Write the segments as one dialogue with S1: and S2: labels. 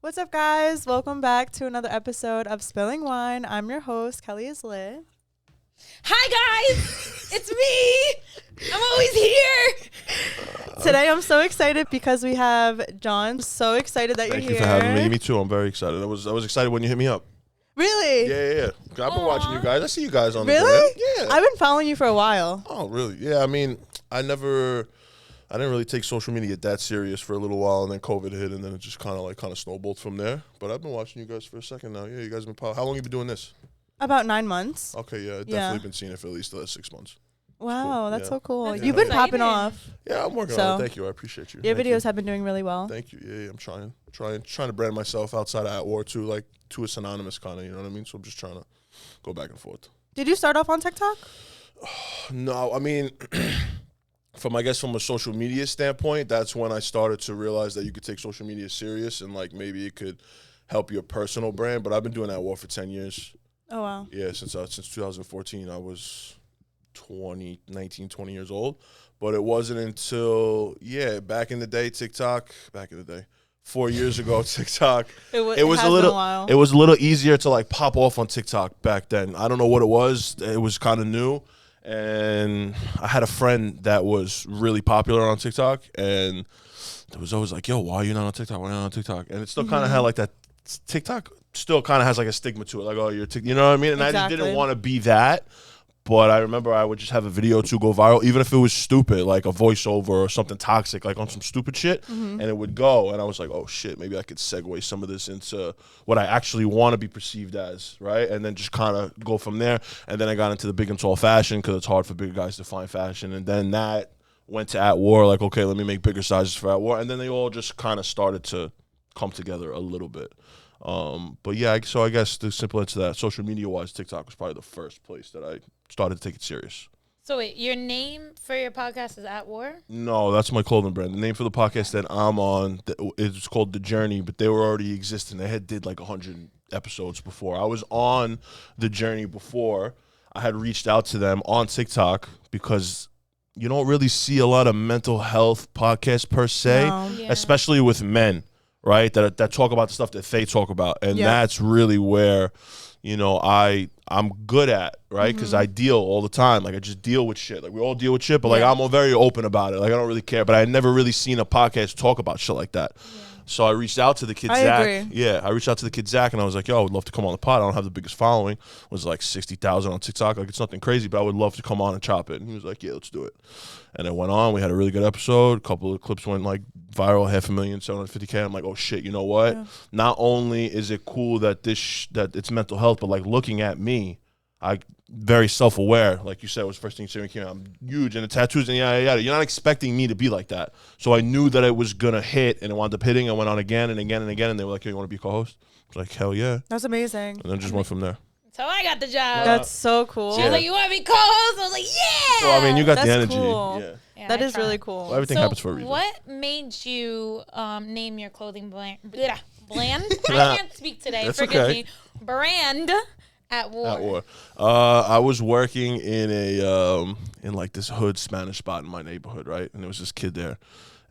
S1: What's up, guys? Welcome back to another episode of Spilling Wine. I'm your host, Kelly is lit.
S2: Hi, guys. It's me. I'm always here.
S1: Today, I'm so excited because we have John. So excited that
S3: Thank
S1: you're
S3: you
S1: here.
S3: for having me. Me too. I'm very excited. I was excited when you hit me up.
S1: Really?
S3: Yeah. I've been watching you guys. I see you guys on the
S1: Really?
S3: gram. Yeah.
S1: I've been following you for a while.
S3: Oh, really? Yeah. I mean, I didn't really take social media that serious for a little while, and then COVID hit, and then it just kind of snowballed from there. But I've been watching you guys for a second now. Yeah, you guys have been. How long have you been doing this?
S1: About 9 months.
S3: Okay, yeah, definitely been seeing it for at least the last 6 months.
S1: Wow,
S3: cool.
S1: that's so cool.
S2: That's
S1: You've been
S2: exciting.
S1: popping off.
S3: Yeah, I'm working on it. Thank you. I appreciate you.
S1: Your
S3: Thank
S1: videos
S3: you.
S1: have been doing really well.
S3: Thank you. Yeah, I'm trying to brand myself outside of At War too, like to a synonymous kind of. You know what I mean? So I'm just trying to go back and forth.
S1: Did you start off on TikTok?
S3: No, I mean, from a social media standpoint, that's when I started to realize that you could take social media serious and like maybe it could help your personal brand. But I've been doing At War for 10 years.
S1: Oh, wow.
S3: Yeah, since 2014, I was 20 years old. But it wasn't until, back in the day, 4 years ago, TikTok. It was a little easier to like pop off on TikTok back then. I don't know what it was. It was kind of new. And I had a friend that was really popular on TikTok, and it was always like, yo, why are you not on TikTok? Why are you not on TikTok? And it still kind of had like that. TikTok still kind of has like a stigma to it. Like, oh, you know what I mean? And
S1: Exactly.
S3: I just didn't want to be that. But I remember I would just have a video to go viral, even if it was stupid, like a voiceover or something toxic, like on some stupid shit, and it would go. And I was like, oh, shit, maybe I could segue some of this into what I actually want to be perceived as, right? And then just kind of go from there. And then I got into the big and tall fashion because it's hard for bigger guys to find fashion. And then that went to At War, like, okay, let me make bigger sizes for At War. And then they all just kind of started to come together a little bit. But yeah, so I guess the simple answer to that, social media-wise, TikTok was probably the first place that I started to take it serious.
S2: So wait, your name for your podcast is At War?
S3: No, that's my clothing brand. The name for the podcast that I'm on is called The Journey, but they were already existing. They had did like 100 episodes before. I was on The Journey before. I had reached out to them on TikTok because you don't really see a lot of mental health podcasts per se, especially with men. Right, that talk about the stuff that they talk about, and that's really where, I'm good at, right? Because I deal all the time. Like I just deal with shit. Like we all deal with shit, but like I'm very open about it. Like I don't really care. But I had never really seen a podcast talk about shit like that. Yeah. So I reached out to the kid Zach.
S1: Agree.
S3: Yeah, I reached out to the kid Zach, and I was like, "Yo, I would love to come on the pod. I don't have the biggest following. It was like 60,000 on TikTok. Like it's nothing crazy, but I would love to come on and chop it." And he was like, "Yeah, let's do it." And it went on. We had a really good episode. A couple of clips went like viral, 500,000, 750K. I'm like, "Oh shit, you know what? Yeah. Not only is it cool that that it's mental health, but like looking at me, I very self-aware, like you said, was the first thing you said when you came out. I'm huge into tattoos and yada. You're not expecting me to be like that. So I knew that it was going to hit, and it wound up hitting. I went on again and again and again, and they were like, "Hey, you want to be a co-host?" I was like, "Hell yeah."
S1: That's amazing.
S3: And then just went from there.
S2: So I got the job.
S1: That's so cool.
S2: She was like, "You want to be co-host?" I was like, "Yeah."
S3: So, I mean, you got
S1: That's
S3: the energy.
S1: cool.
S3: Yeah.
S1: That is really cool.
S3: Well, everything happens for a reason.
S2: What made you name your clothing brand? I can't speak today.
S3: That's
S2: Forgive
S3: okay.
S2: me. Brand At War.
S3: At War. I was working in in like this hood Spanish spot in my neighborhood, right? And there was this kid there,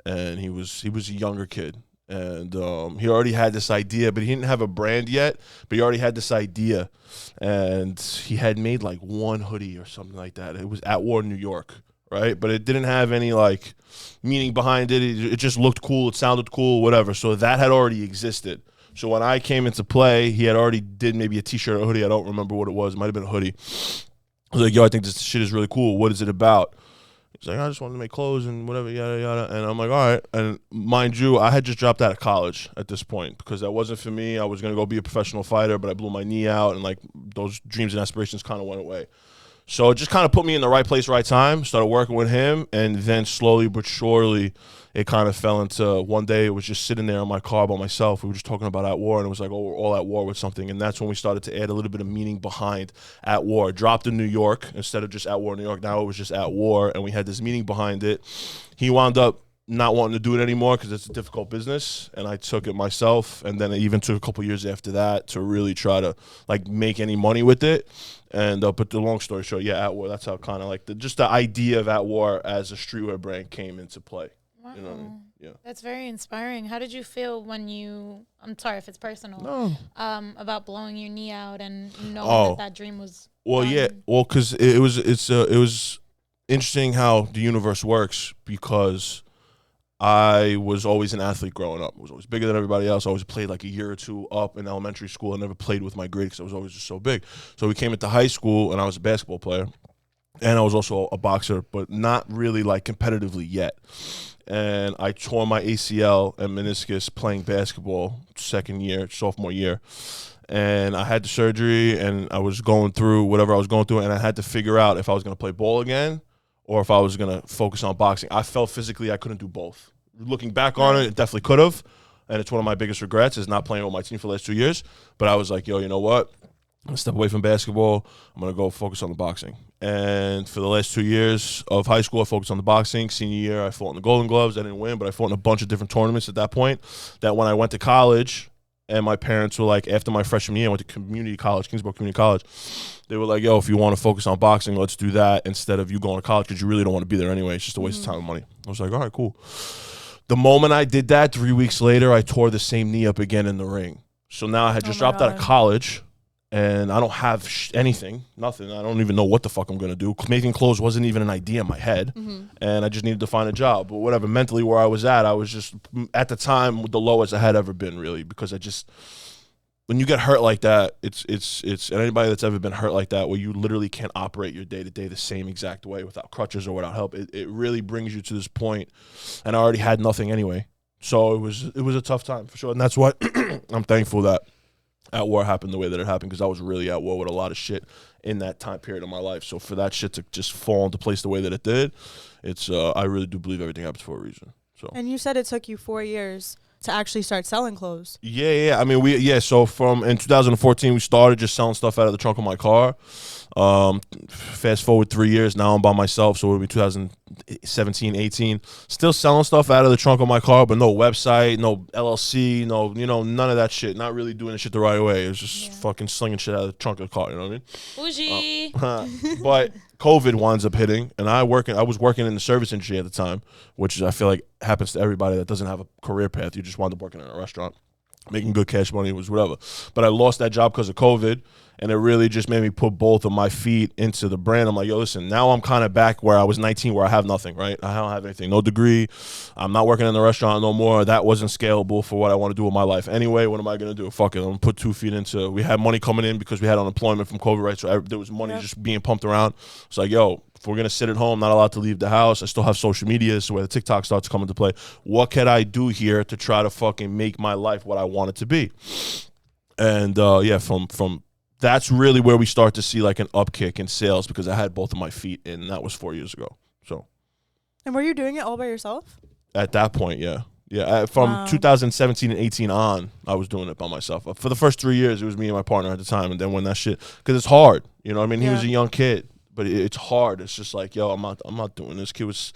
S3: and he was a younger kid, and he already had this idea, but he didn't have a brand yet. But he already had this idea, and he had made like one hoodie or something like that. It was At War New York, right? But it didn't have any like meaning behind it. It just looked cool. It sounded cool, whatever. So that had already existed. So when I came into play, he had already did maybe a T-shirt or a hoodie. I don't remember what it was. It might have been a hoodie. I was like, "Yo, I think this shit is really cool. What is it about?" He's like, "I just wanted to make clothes and whatever, yada, yada." And I'm like, all right. And mind you, I had just dropped out of college at this point because that wasn't for me. I was going to go be a professional fighter, but I blew my knee out, and like those dreams and aspirations kind of went away. So it just kind of put me in the right place, right time, started working with him, and then slowly but surely it kind of fell into one day it was just sitting there in my car by myself. We were just talking about At War, and it was like, oh, we're all at war with something. And that's when we started to add a little bit of meaning behind At War. Dropped in New York instead of just At War New York. Now it was just At War, and we had this meaning behind it. He wound up not wanting to do it anymore because it's a difficult business, and I took it myself, and then it even took a couple years after that to really try to like make any money with it. And but the long story short, yeah, At War, that's how kind of like just the idea of At War as a streetwear brand came into play. You know what I mean? Yeah.
S2: That's very inspiring. How did you feel when I'm sorry if it's personal, about blowing your knee out and knowing that dream was done?
S3: Yeah. Well, because it was interesting how the universe works, because I was always an athlete growing up. I was always bigger than everybody else. I always played like a year or two up in elementary school. I never played with my grade because I was always just so big. So we came into high school, and I was a basketball player. And I was also a boxer, but not really like competitively yet. And I tore my ACL and meniscus playing basketball sophomore year. And I had the surgery, and I was going through whatever I was going through, and I had to figure out if I was going to play ball again or if I was going to focus on boxing. I felt physically I couldn't do both. Looking back on it definitely could have. And it's one of my biggest regrets is not playing with my team for the last 2 years. But I was like, yo, you know what? I'm going to step away from basketball. I'm going to go focus on the boxing. And for the last 2 years of high school, I focused on the boxing. Senior year, I fought in the Golden Gloves. I didn't win, but I fought in a bunch of different tournaments at that point. That when I went to college, and my parents were like, after my freshman year, I went to community college, Kingsborough Community College. They were like, yo, if you want to focus on boxing, let's do that instead of you going to college, because you really don't want to be there anyway. It's just a waste of time and money. I was like, all right, cool. The moment I did that, 3 weeks later, I tore the same knee up again in the ring. So now I had just dropped out of college, and I don't have anything, nothing. I don't even know what the fuck I'm going to do. Making clothes wasn't even an idea in my head, and I just needed to find a job. But whatever, mentally where I was just, at the time, the lowest I had ever been, really, because when you get hurt like that, it's and anybody that's ever been hurt like that, where you literally can't operate your day-to-day the same exact way without crutches or without help, it really brings you to this point, and I already had nothing anyway. So it was a tough time, for sure, and that's why I'm thankful that at war happened the way that it happened, because I was really at war with a lot of shit in that time period of my life. So for that shit to just fall into place the way that it did, it's I really do believe everything happens for a reason. So. And
S1: you said it took you 4 years to actually start selling clothes.
S3: Yeah. I mean, so in 2014 we started just selling stuff out of the trunk of my car. Fast forward 3 years, now I'm by myself, so it'll be 2017, 18. Still selling stuff out of the trunk of my car, but no website, no LLC, no, none of that shit. Not really doing the shit the right way. It was just fucking slinging shit out of the trunk of the car, you know what I
S2: mean?
S3: Bougie. But COVID winds up hitting, and I was working in the service industry at the time, which I feel like happens to everybody that doesn't have a career path. You just wind up working in a restaurant, making good cash money, was whatever. But I lost that job because of COVID, and it really just made me put both of my feet into the brand. I'm like, yo, listen, now I'm kind of back where I was 19, where I have nothing, right? I don't have anything, no degree. I'm not working in the restaurant no more. That wasn't scalable for what I want to do with my life. Anyway, what am I going to do? Fuck it. I'm going to put 2 feet into, we had money coming in because we had unemployment from COVID, right? So there was money just being pumped around. It's like, yo, if we're going to sit at home, not allowed to leave the house, I still have social media, so where the TikTok starts coming to play. What can I do here to try to fucking make my life what I want it to be? And from that's really where we start to see like an upkick in sales, because I had both of my feet in, and that was 4 years ago. So.
S1: And were you doing it all by yourself?
S3: At that point, yeah. Yeah, from 2017 and 18 on, I was doing it by myself. For the first 3 years, it was me and my partner at the time, and then when that shit, because it's hard, you know what I mean? He was a young kid, but it's hard. It's just like, yo, I'm not doing this. Kid was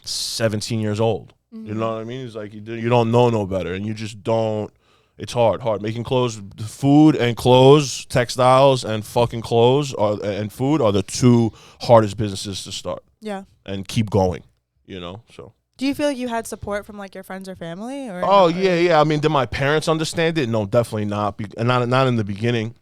S3: 17 years old. You know what I mean? It's like you don't know no better, and you just don't. It's hard. Making clothes, food and clothes, textiles and fucking clothes and food are the 2 hardest businesses to start. Yeah. And keep going, so.
S1: Do you feel like you had support from like your friends or family? Or
S3: yeah. I mean, did my parents understand it? No, definitely not. And not in the beginning.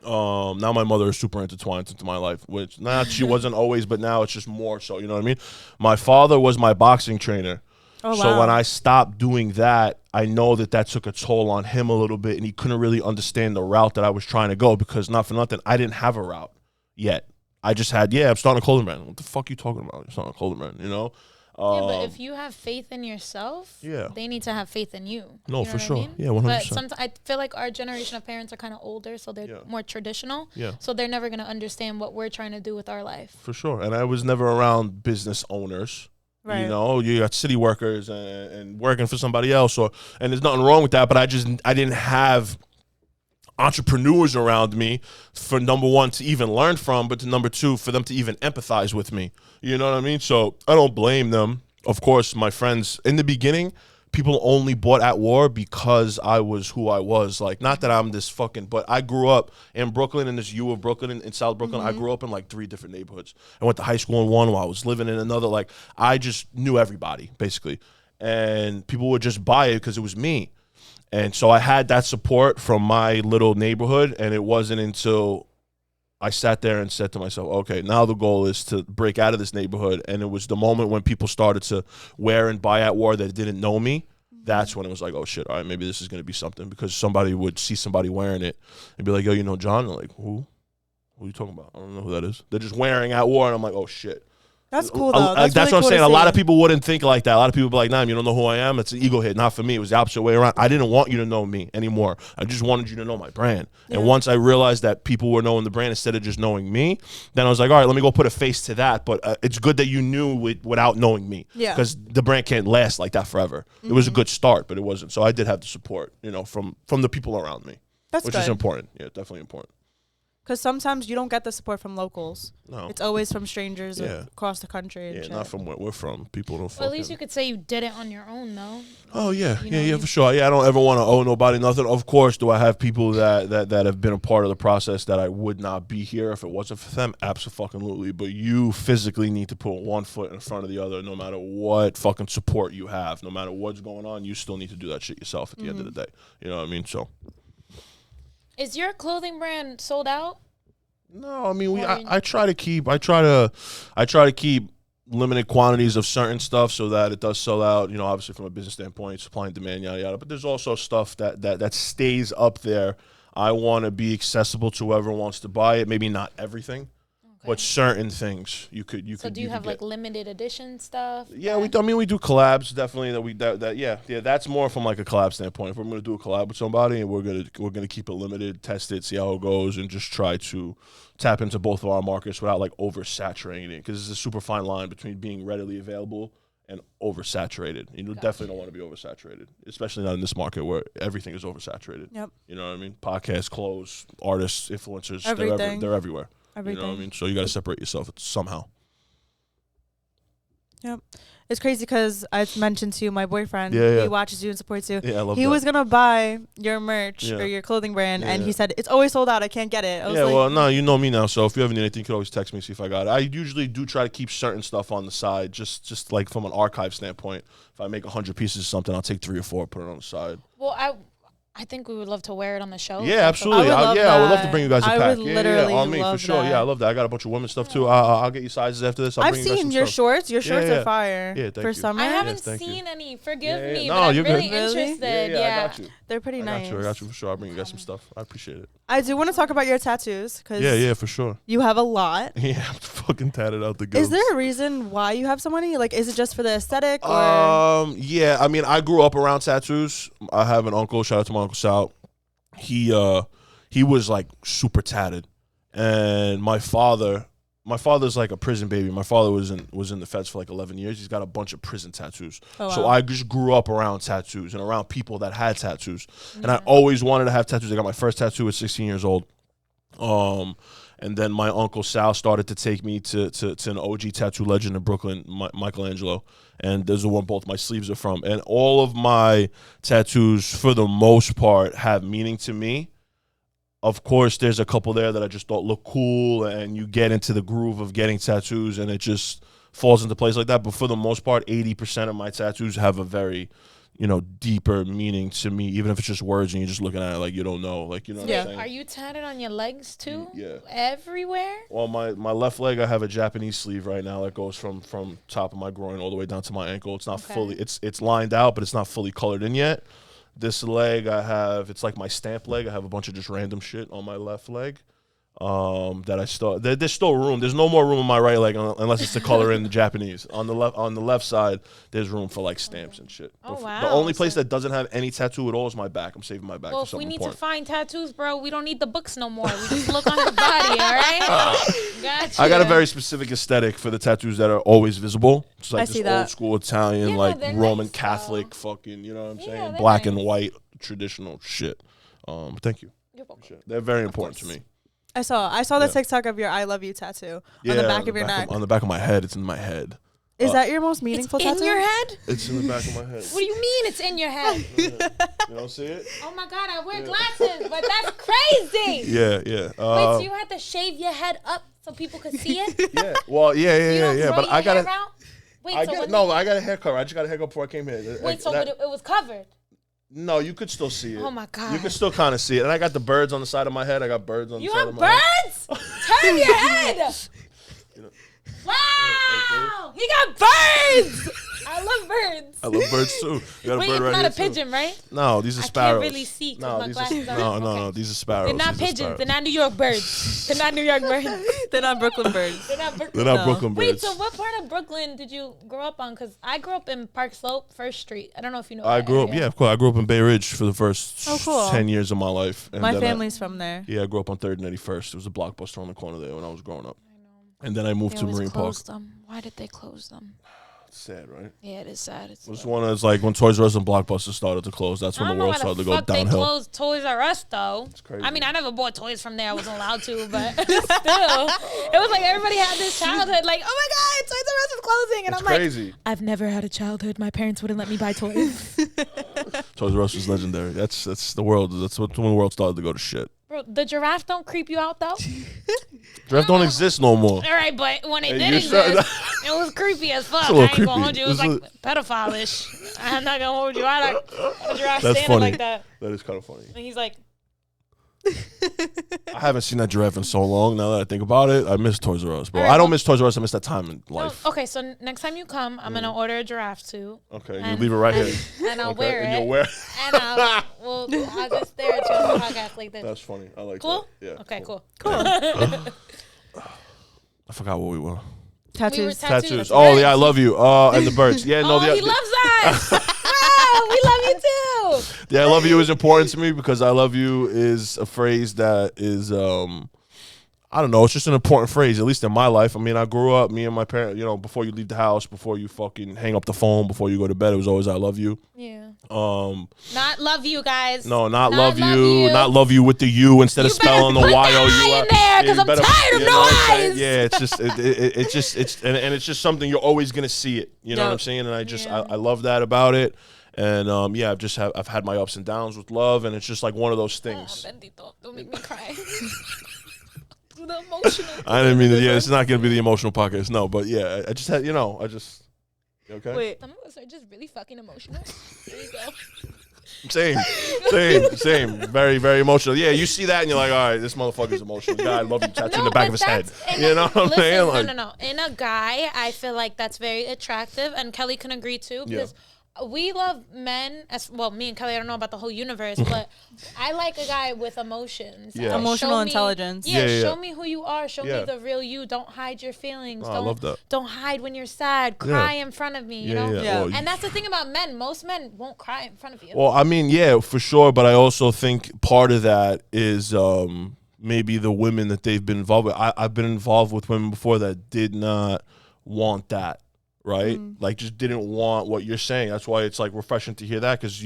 S3: Now my mother is super intertwined into my life, which she wasn't always, but now it's just more so, you know what I mean? My father was my boxing trainer. Oh, so when I stopped doing that, I know that took a toll on him a little bit, and he couldn't really understand the route that I was trying to go, because not for nothing, I didn't have a route yet. I just had, I'm starting a clothing brand. What the fuck are you talking about? I'm starting a clothing brand,
S2: but if you have faith in yourself, they need to have faith in you.
S3: No,
S2: you know
S3: for sure. I
S2: mean?
S3: Yeah, 100%.
S2: But sometimes I feel like our generation of parents are kind of older, so they're more traditional. Yeah. So they're never going to understand what we're trying to do with our life.
S3: For sure. And I was never around business owners. Right. You got city workers and working for somebody else, and there's nothing wrong with that, but I didn't have entrepreneurs around me for, number one, to even learn from, but to number 2, for them to even empathize with me. You know what I mean? So I don't blame them. Of course, my friends, in the beginning, people only bought at war because I was who I was. Like, not that I'm this fucking, but I grew up in Brooklyn, in this U of Brooklyn, in South Brooklyn. I grew up in like 3 different neighborhoods. I went to high school in one while I was living in another. Like, I just knew everybody, basically. and people would just buy it because it was me. And so I had that support from my little neighborhood, and it wasn't until I sat there and said to myself, okay, now the goal is to break out of this neighborhood. And it was the moment when people started to wear and buy at War that didn't know me. That's when it was like, oh, shit, all right, maybe this is going to be something, because somebody would see somebody wearing it and be like, yo, you know John? And like, who? Who are you talking about? I don't know who that is. They're just wearing at War, and I'm like, oh, shit.
S1: That's cool, though.
S3: That's really what I'm saying. A lot of people wouldn't think like that. A lot of people be like, nah, you don't know who I am. It's an ego hit. Not for me. It was the opposite way around. I didn't want you to know me anymore. I just wanted you to know my brand. Yeah. And once I realized that people were knowing the brand instead of just knowing me, then I was like, all right, let me go put a face to that. But it's good that you knew it without knowing me. Yeah. Because the brand can't last like that forever. Mm-hmm. It was a good start, but it wasn't. So I did have the support, from the people around me. Which is important. Yeah, definitely important.
S1: Because sometimes you don't get the support from locals.
S3: No.
S1: It's always from strangers across the country. And
S3: not from where we're from. People don't
S2: Well, at least you could say you did it on your own, though.
S3: Oh, yeah. For sure. Yeah, I don't ever want to owe nobody nothing. Of course, do I have people that have been a part of the process that I would not be here if it wasn't for them? Absolutely. But you physically need to put one foot in front of the other, no matter what fucking support you have. No matter what's going on, you still need to do that shit yourself at the end of the day. You know what I mean? So...
S2: Is your clothing brand sold out?
S3: No, I mean I try to keep limited quantities of certain stuff so that it does sell out. Obviously from a business standpoint, supply and demand, yada yada. But there's also stuff that stays up there. I want to be accessible to whoever wants to buy it. Maybe not everything. But certain things you could. So
S2: do you have like limited edition stuff?
S3: Yeah, we do collabs definitely. That's more from like a collab standpoint. If we're gonna do a collab with somebody and we're gonna keep it limited, test it, see how it goes, and just try to tap into both of our markets without like oversaturating it, because it's a super fine line between being readily available and oversaturated. You definitely don't want to be oversaturated, especially not in this market where everything is oversaturated. Yep. You know what I mean? Podcasts, clothes, artists, influencers,
S1: everything.
S3: They're everywhere.
S1: Everything.
S3: You know what I mean? So you got to separate yourself somehow.
S1: Yep. It's crazy because I've mentioned to you, my boyfriend, he watches you and supports you.
S3: Yeah, I love
S1: he was going to buy your merch or your clothing brand, and he said, it's always sold out. I can't get it. I was
S3: well, no, you know me now, so if you ever need anything, you can always text me, see if I got it. I usually do try to keep certain stuff on the side, just like from an archive standpoint. If I make 100 pieces of something, I'll take 3 or 4, put it on the side.
S2: Well, I think we would love to wear it on the show.
S3: Yeah, absolutely. I would love to bring you guys a pack.
S1: I would literally
S3: on me for sure.
S1: That.
S3: Yeah, I love that. I got a bunch of women's stuff too. I'll get you sizes after this.
S1: I've seen your shorts. Your shorts are fire.
S3: Yeah, thank
S1: for
S3: you.
S1: summer.
S2: I haven't seen any. Forgive me,
S3: no,
S2: but I'm
S3: you're
S2: really
S3: good.
S2: interested.
S3: Yeah, I got you.
S1: They're pretty nice.
S3: I got you for sure. I'll bring you guys some stuff. I appreciate it.
S1: I do want to talk about your tattoos.
S3: Yeah, for sure.
S1: You have a lot.
S3: Yeah, I'm fucking tatted out the ghost.
S1: Is there a reason why you have so many? Like, is it just for the aesthetic?
S3: Yeah, I mean, I grew up around tattoos. I have an uncle. Shout out to my Uncle Sal. He was like super tatted, and my father's like a prison baby. My father was in the feds for like 11 years. He's got a bunch of prison tattoos. Oh, wow. So I just grew up around tattoos and around people that had tattoos, and I always wanted to have tattoos. I got my first tattoo at 16 years old. And then my Uncle Sal started to take me to an OG tattoo legend in Brooklyn, Michelangelo. And those are where both my sleeves are from. And all of my tattoos, for the most part, have meaning to me. Of course, there's a couple there that I just thought look cool, and you get into the groove of getting tattoos, and it just falls into place like that. But for the most part, 80% of my tattoos have a very... deeper meaning to me, even if it's just words and you're just looking at it like you don't know. Like, you know what I'm saying?
S2: Are you tatted on your legs too?
S3: Yeah.
S2: Everywhere?
S3: Well, my left leg, I have a Japanese sleeve right now that goes from top of my groin all the way down to my ankle. It's not fully, it's lined out, but it's not fully colored in yet. This leg it's like my stamp leg. I have a bunch of just random shit on my left leg. That I still there's still room. There's no more room on my right leg unless it's the color in the Japanese. On the left side, there's room for like stamps and shit.
S2: Oh, wow.
S3: The only place that doesn't have any tattoo at all is my back. I'm saving my back.
S2: Well,
S3: for something
S2: if we need
S3: important.
S2: to find tattoos, bro, we don't need the books no more. We just look on your body, all right? Gotcha.
S3: I got a very specific aesthetic for the tattoos that are always visible. It's like this old school Italian, like Roman Catholic, fucking, you know what I'm saying? Black and white traditional shit. Thank you.
S2: You're welcome.
S3: They're very important to me.
S1: I saw the TikTok of your I love you tattoo on the back of your neck.
S3: On the back of my head. It's in my head.
S1: Is that your most meaningful tattoo?
S2: In your head?
S3: It's in the back of my head.
S2: What do you mean it's in your head?
S3: You don't see it?
S2: Oh my God, I wear glasses, but that's crazy.
S3: Yeah.
S2: Wait, so you had to shave your head up so people could see it?
S3: Yeah. Well, yeah. But I got it.
S2: Wait,
S3: I got a haircut. I just got a haircut before I came here.
S2: Wait, so it was covered?
S3: No, you could still see it.
S2: Oh my God.
S3: You could still kind of see it. And I got the birds on the side of my head. I got birds on the side of my head.
S2: You have birds? Turn your head. Wow! He got birds! I love birds.
S3: I love birds too. You got
S2: Wait,
S3: a bird
S2: it's
S3: right
S2: not
S3: here
S2: a pigeon,
S3: too.
S2: right?
S3: No, these are sparrows.
S2: I can't really see because my glasses are...
S3: No, these are sparrows.
S2: They're not pigeons. They're not New York birds. They're not New York birds.
S1: They're not Brooklyn birds.
S2: They're not Brooklyn.
S3: They're not Brooklyn birds.
S2: Wait, so what part of Brooklyn did you grow up on? Because I grew up in Park Slope, 1st Street. I don't know if you know
S3: I grew up,
S2: area.
S3: yeah, of course. I grew up in Bay Ridge for the first
S1: cool.
S3: 10 years of my life. And
S1: My family's from there.
S3: Yeah, I grew up on 3rd and 81st. There was a Blockbuster on the corner there when I was growing up. And then I moved to Marine Park.
S2: Why did they close them?
S3: It's sad, right?
S2: Yeah, it is sad.
S3: It was one of those, like, when Toys R Us and Blockbuster started to close, that's when the world started to go downhill.
S2: They closed Toys R Us, though.
S3: It's crazy.
S2: I mean, I never bought toys from there. I wasn't allowed to, but still. It was like everybody had this childhood, like, oh my God, Toys R Us is closing. And
S3: it's
S2: I'm like,
S3: crazy.
S2: I've never had a childhood. My parents wouldn't let me buy toys.
S3: Toys R Us was legendary. That's the world. That's when the world started to go to shit.
S2: Bro, the giraffe don't creep you out, though?
S3: Giraffe don't exist no more.
S2: All right, but when it
S3: Hey,
S2: did exist, it was creepy as fuck.
S3: a
S2: I
S3: little
S2: ain't
S3: creepy.
S2: gonna hold you. It was like pedophile-ish. I'm not gonna hold you. I like a giraffe
S3: That's
S2: standing
S3: funny.
S2: like that.
S3: That is kind of funny.
S2: And he's like,
S3: I haven't seen that giraffe in so long. Now that I think about it, I miss Toys R Us, bro.
S2: All right,
S3: I don't miss Toys R Us. I miss that time in life.
S2: okay, so next time you come, I'm gonna order a giraffe suit.
S3: Okay, you
S2: And-
S3: leave it right here.
S2: And I'll
S3: Okay,
S2: wear it.
S3: and you'll wear.
S2: And I'll just stare at you on the podcast like this.
S3: That's funny. I like
S2: Cool?
S3: that. Yeah.
S2: Okay, cool.
S3: I forgot what we were.
S1: Tattoos.
S2: We were
S3: Tattoos. Oh yeah, I love you. And the birds. Yeah, no.
S2: He loves us. Wow, we love you too.
S3: Yeah, I love you is important to me because I love you is a phrase that is I don't know, it's just an important phrase, at least in my life. I mean, I grew up, me and my parents, you know, before you leave the house, before you fucking hang up the phone, before you go to bed, it was always I love you.
S2: Yeah.
S3: Not
S2: love you guys.
S3: No, not love you. Not love you with the U instead of spelling the Y-O-U.
S2: In there because I'm tired of no eyes.
S3: Yeah, it's just it's just something you're always gonna see it. You know what I'm saying? And I love that about it. And I've had my ups and downs with love, and it's just like one of those things.
S2: Oh, bendito, don't make me cry. The emotional.
S3: I didn't mean to. Yeah, it's not gonna be the emotional podcast. No, but yeah, I just had, you okay.
S2: Wait, some of us are just really fucking emotional. There you go.
S3: Same. Very, very emotional. Yeah, you see that and you're like, all right, this motherfucker's emotional. God, I love you. Tattoo in the back of his head. You know what I'm saying? Like,
S2: No. In a guy, I feel like that's very attractive, and Kelly can agree too, because we love men as well. Me and Kelly, I don't know about the whole universe, but I like a guy with emotions.
S3: Yeah.
S1: Emotional intelligence.
S2: Show me who you are. Show me the real you. Don't hide your feelings.
S3: I love that.
S2: Don't hide when you're sad. Cry in front of me. You know.
S1: Yeah.
S3: Well,
S2: and that's the thing about men. Most men won't cry in front of you.
S3: well, I mean, yeah, for sure. But I also think part of that is maybe the women that they've been involved with. I've been involved with women before that did not want that. Right, like just didn't want what you're saying. That's why it's like refreshing to hear that, because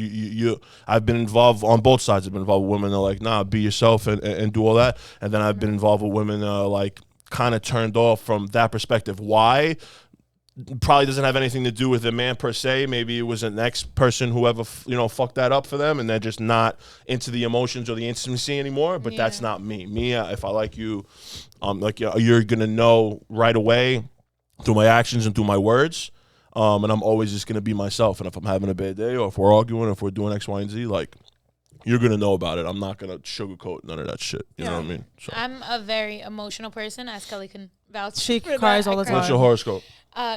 S3: I've been involved on both sides. I've been involved with women that are like, nah, be yourself and do all that, and then I've been involved with women like kind of turned off from that perspective. Why? Probably doesn't have anything to do with the man per se. Maybe it was an ex person whoever fucked that up for them, and they're just not into the emotions or the intimacy anymore. But that's not me. Me, if I like you, you're gonna know right away through my actions and through my words, and I'm always just gonna be myself. And if I'm having a bad day, or if we're arguing, or if we're doing X, Y, and Z, like, you're gonna know about it. I'm not gonna sugarcoat none of that shit. You know what I mean? So.
S2: I'm a very emotional person, as Kelly can vouch.
S1: She
S2: for
S1: cries
S2: that.
S1: all the time.
S3: What's your horoscope?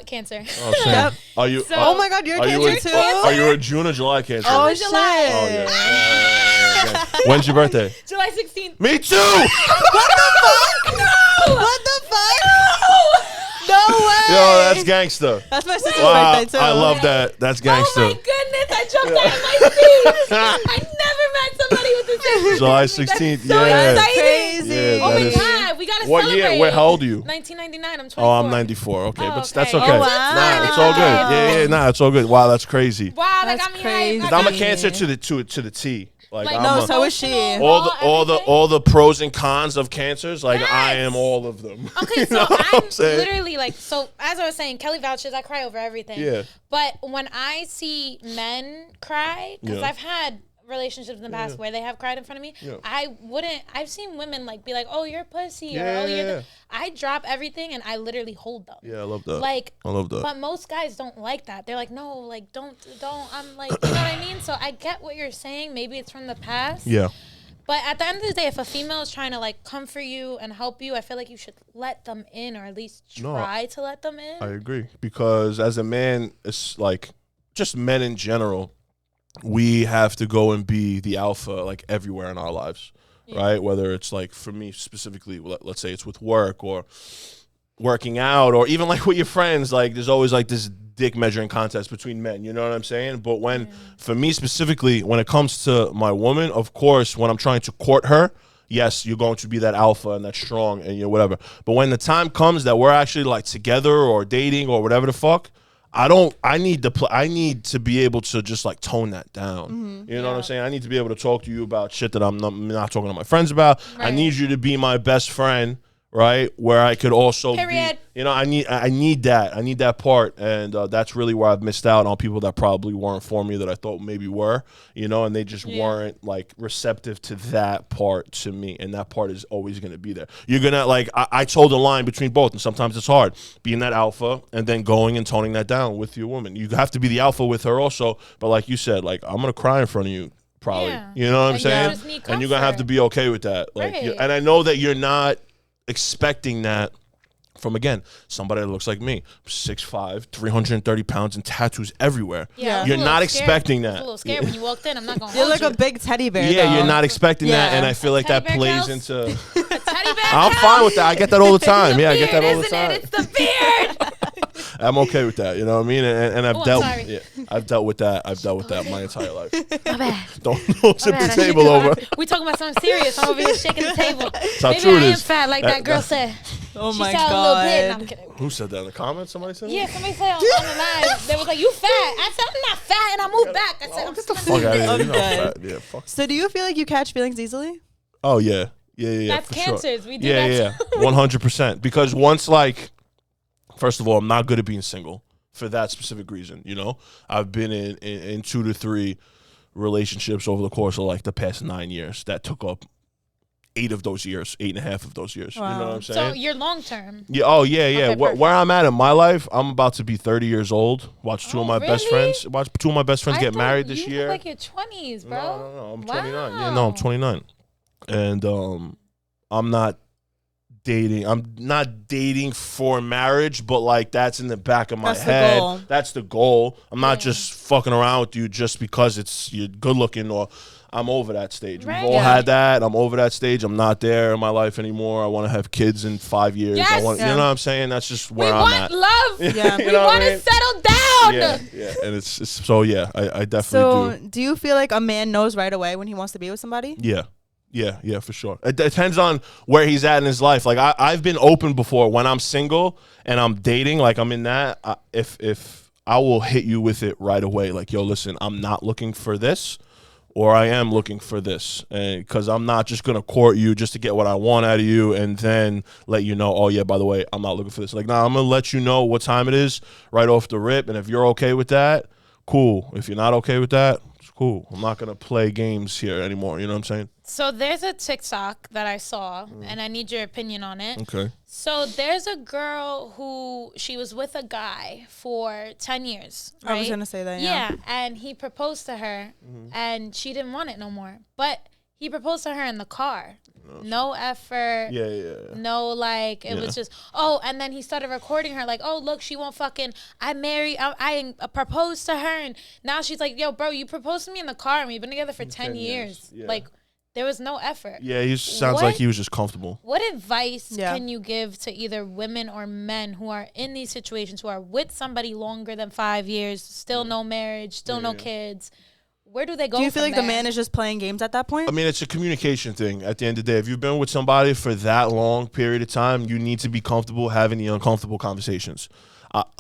S2: Cancer.
S3: Oh, same.
S1: Yep.
S3: Are you?
S1: Oh my God, you're Cancer too.
S3: Are you a June or July Cancer?
S1: Oh
S2: I'm a July.
S3: Oh yeah. When's your birthday?
S2: July 16th.
S3: Me too.
S1: What the fuck? No. What the fuck? No way.
S3: Yo, that's gangster.
S1: That's my sister's
S3: Wow,
S1: birthday too.
S3: I love that. That's gangster.
S2: Oh my goodness, I jumped out of my seat. I never met somebody with the same birthday.
S3: July 16th.
S2: That's so
S3: yeah.
S2: exciting.
S1: Crazy.
S3: Yeah,
S2: Oh
S3: that
S2: my
S3: is-
S2: God, we gotta
S3: What
S2: celebrate.
S3: year? How old are you?
S2: 1999. I'm 24.
S3: Oh, I'm 94. Okay,
S2: Oh,
S3: but that's
S2: okay.
S3: okay.
S1: Oh, wow.
S3: Nah, it's all good. Yeah, it's all good. Wow, that's crazy.
S2: Wow, that
S1: That's
S2: got me
S1: crazy.
S2: hyped.
S3: I'm a Cancer to the T. Like I'm
S1: no,
S3: a-
S1: so is she.
S3: all the pros and cons of cancers. Like I am all of them.
S2: Okay,
S3: You
S2: so
S3: know what
S2: I'm
S3: saying?
S2: literally like, so as I was saying, Kelly vouches, I cry over everything.
S3: Yeah.
S2: But when I see men cry, because
S3: Yeah.
S2: I've had relationships in the past where they have cried in front of me, I've seen women like be like, oh, you're pussy, or oh, you're I drop everything and I literally hold them.
S3: Yeah, I love that.
S2: Like,
S3: I love that.
S2: But most guys don't like that. They're like, no, like, don't. I'm like, you know what I mean? So I get what you're saying. Maybe it's from the past.
S3: Yeah.
S2: But at the end of the day, if a female is trying to like comfort you and help you, I feel like you should let them in, or at least try to let them in.
S3: I agree, because as a man, it's like just men in general, we have to go and be the alpha like everywhere in our lives, right? Whether it's like, for me specifically, let's say it's with work or working out, or even like with your friends, like there's always like this dick measuring contest between men, you know what I'm saying? But when, for me specifically, when it comes to my woman, of course, when I'm trying to court her, yes, you're going to be that alpha and that strong and whatever. But when the time comes that we're actually like together or dating or whatever the fuck, I need to be able to just like tone that down. You know what I'm saying? I need to be able to talk to you about shit that I'm not talking to my friends about. Right. I need you to be my best friend, right? Where I could also be, you know, I need that part, and that's really where I've missed out on people that probably weren't for me that I thought maybe were, you know, and they just weren't like receptive to that part to me, and that part is always going to be there. You're gonna like I told the line between both, and sometimes it's hard being that alpha and then going and toning that down with your woman. You have to be the alpha with her also, but like you said, like I'm gonna cry in front of you. Probably, you know what I'm saying? And you're gonna have to be okay with that. Like, and I know that you're not expecting that from, again, somebody that looks like me, 6'5", 330 pounds, and tattoos everywhere. Yeah, you're not expecting that.
S2: I was a little scared when you walked in. I'm not going to
S1: You're like a big teddy bear.
S3: Yeah, you're not expecting that, and I feel like that plays into.
S2: A teddy bear.
S3: I'm fine with that. I get that all the time. Yeah, I get that all the time.
S2: It's the beard.
S3: I'm okay with that. You know what I mean? And I've dealt with that. I've dealt with that my entire life.
S2: My bad.
S3: Don't tip the table over.
S2: We talking about something serious. I'm over here shaking the table.
S3: Maybe
S2: I am fat, like that girl said.
S1: Oh
S2: she
S1: my
S2: said
S1: God.
S2: A little bit. No, I'm kidding.
S3: Who said that in the comments? Somebody said that?
S2: Yeah, somebody said on the live. They was like, you fat. I said, I'm not fat, and I moved back. I said,
S3: get the fuck out of here. You're not fat. Yeah, fuck.
S1: So do you feel like you catch feelings easily?
S3: Oh, yeah.
S2: That's
S3: for
S2: cancers.
S3: Sure.
S2: We do that.
S3: Yeah, 100%. Because once, like, first of all, I'm not good at being single for that specific reason, you know? I've been in 2 to 3 relationships over the course of, like, the past 9 years that took up 8 of those years, 8.5 of those years. Wow. You know what I'm saying?
S2: So you're long term.
S3: Yeah. Oh yeah. Okay, where I'm at in my life, I'm about to be 30 years old. Watch two of my best friends. Watch 2 of my best friends get married this year.
S2: You look like you're 20s, bro.
S3: No. I'm 29. Yeah. No, I'm 29. And I'm not dating. I'm not dating for marriage, but like that's in the back of my head. That's the goal. I'm not just fucking around with you just because you're good looking or. I'm over that stage. Right. We've all had that. I'm over that stage. I'm not there in my life anymore. I want to have kids in 5 years.
S2: Yes.
S3: You know what I'm saying? That's just where I'm at.
S2: We want love. Yeah. We want to settle down.
S3: Yeah. And it's so, yeah, I definitely do.
S1: So do you feel like a man knows right away when he wants to be with somebody?
S3: Yeah, for sure. It depends on where he's at in his life. Like I've been open before when I'm single and I'm dating, like I'm in that. If I will hit you with it right away. Like, yo, listen, I'm not looking for this. Or I am looking for this, because I'm not just going to court you just to get what I want out of you and then let you know, oh, yeah, by the way, I'm not looking for this. Like, nah, I'm going to let you know what time it is right off the rip, and if you're okay with that, cool. If you're not okay with that, it's cool. I'm not going to play games here anymore, you know what I'm saying?
S2: So there's a TikTok that I saw, and I need your opinion on it.
S3: Okay.
S2: So there's a girl who she was with a guy for 10 years, right?
S1: I was going to say that,
S2: yeah. And he proposed to her, and she didn't want it no more. But he proposed to her in the car. No effort.
S3: Yeah.
S2: No, like, it was just, and then he started recording her, like, oh, look, she won't fucking, I proposed to her, and now she's like, yo, bro, you proposed to me in the car, and we've been together for 10 years.
S3: Yeah.
S2: Like, there was no effort.
S3: Yeah, he sounds like he was just comfortable.
S2: What advice can you give to either women or men who are in these situations, who are with somebody longer than 5 years, still no marriage, still no kids? Where do they go?
S1: Do you feel like the man is just playing games at that point? I
S3: mean, it's a communication thing at the end of the day. If you've been with somebody for that long period of time, you need to be comfortable having the uncomfortable conversations.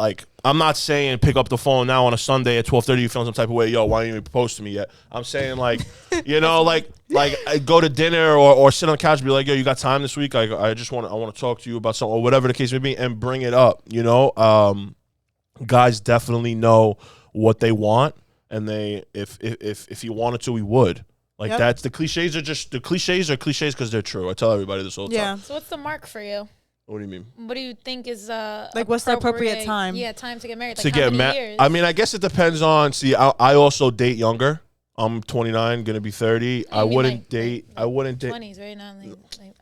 S3: Like, I'm not saying pick up the phone now on a Sunday at 12:30, you feeling some type of way, yo, why didn't you propose to me yet? I'm saying, like, you know, like I go to dinner or sit on the couch and be like, yo, you got time this week? I want to talk to you about something, or whatever the case may be, and bring it up, you know? Guys definitely know what they want, and they if he wanted to, he would. Like that's the cliches are cliches because they're true. I tell everybody this all the time.
S2: So what's the mark for you?
S3: What do you mean?
S2: What do you think is
S1: like what's the appropriate time?
S2: Yeah, time to get married. Like
S3: to get married. I mean, I guess it depends on. See, I also date younger. I'm 29, gonna be 30. I wouldn't date.
S2: 20s, right now.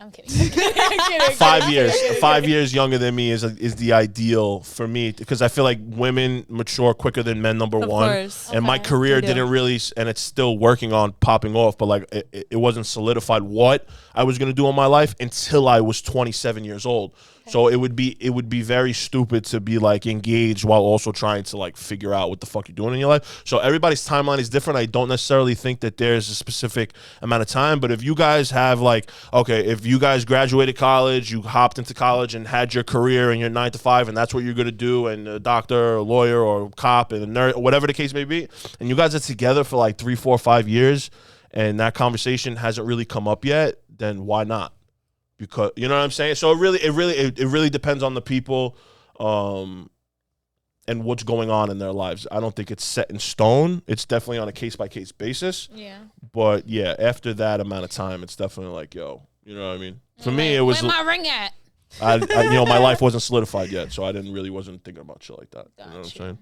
S2: I'm kidding. I'm kidding.
S3: 5 years. 5 years younger than me is the ideal for me because I feel like women mature quicker than men. Number one, and my career didn't really, and it's still working on popping off, but like it wasn't solidified what I was gonna do in my life until I was 27 years old. So it would be very stupid to be like engaged while also trying to like figure out what the fuck you're doing in your life. So everybody's timeline is different. I don't necessarily think that there's a specific amount of time, but if you guys have like, okay, if you guys graduated college, you hopped into college and had your career and your 9 to 5 and that's what you're going to do, and a doctor or a lawyer or a cop and a nurse, whatever the case may be, and you guys are together for like 3, 4, 5 years and that conversation hasn't really come up yet, then why not? Because you know what I'm saying. So it really depends on the people, and what's going on in their lives. I don't think it's set in stone. It's definitely on a case by case basis.
S2: Yeah.
S3: But yeah, after that amount of time, it's definitely like, yo, you know what I mean. For me, it was.
S2: Where my ring at?
S3: My life wasn't solidified yet, so I wasn't thinking about shit like that. You know what I'm saying.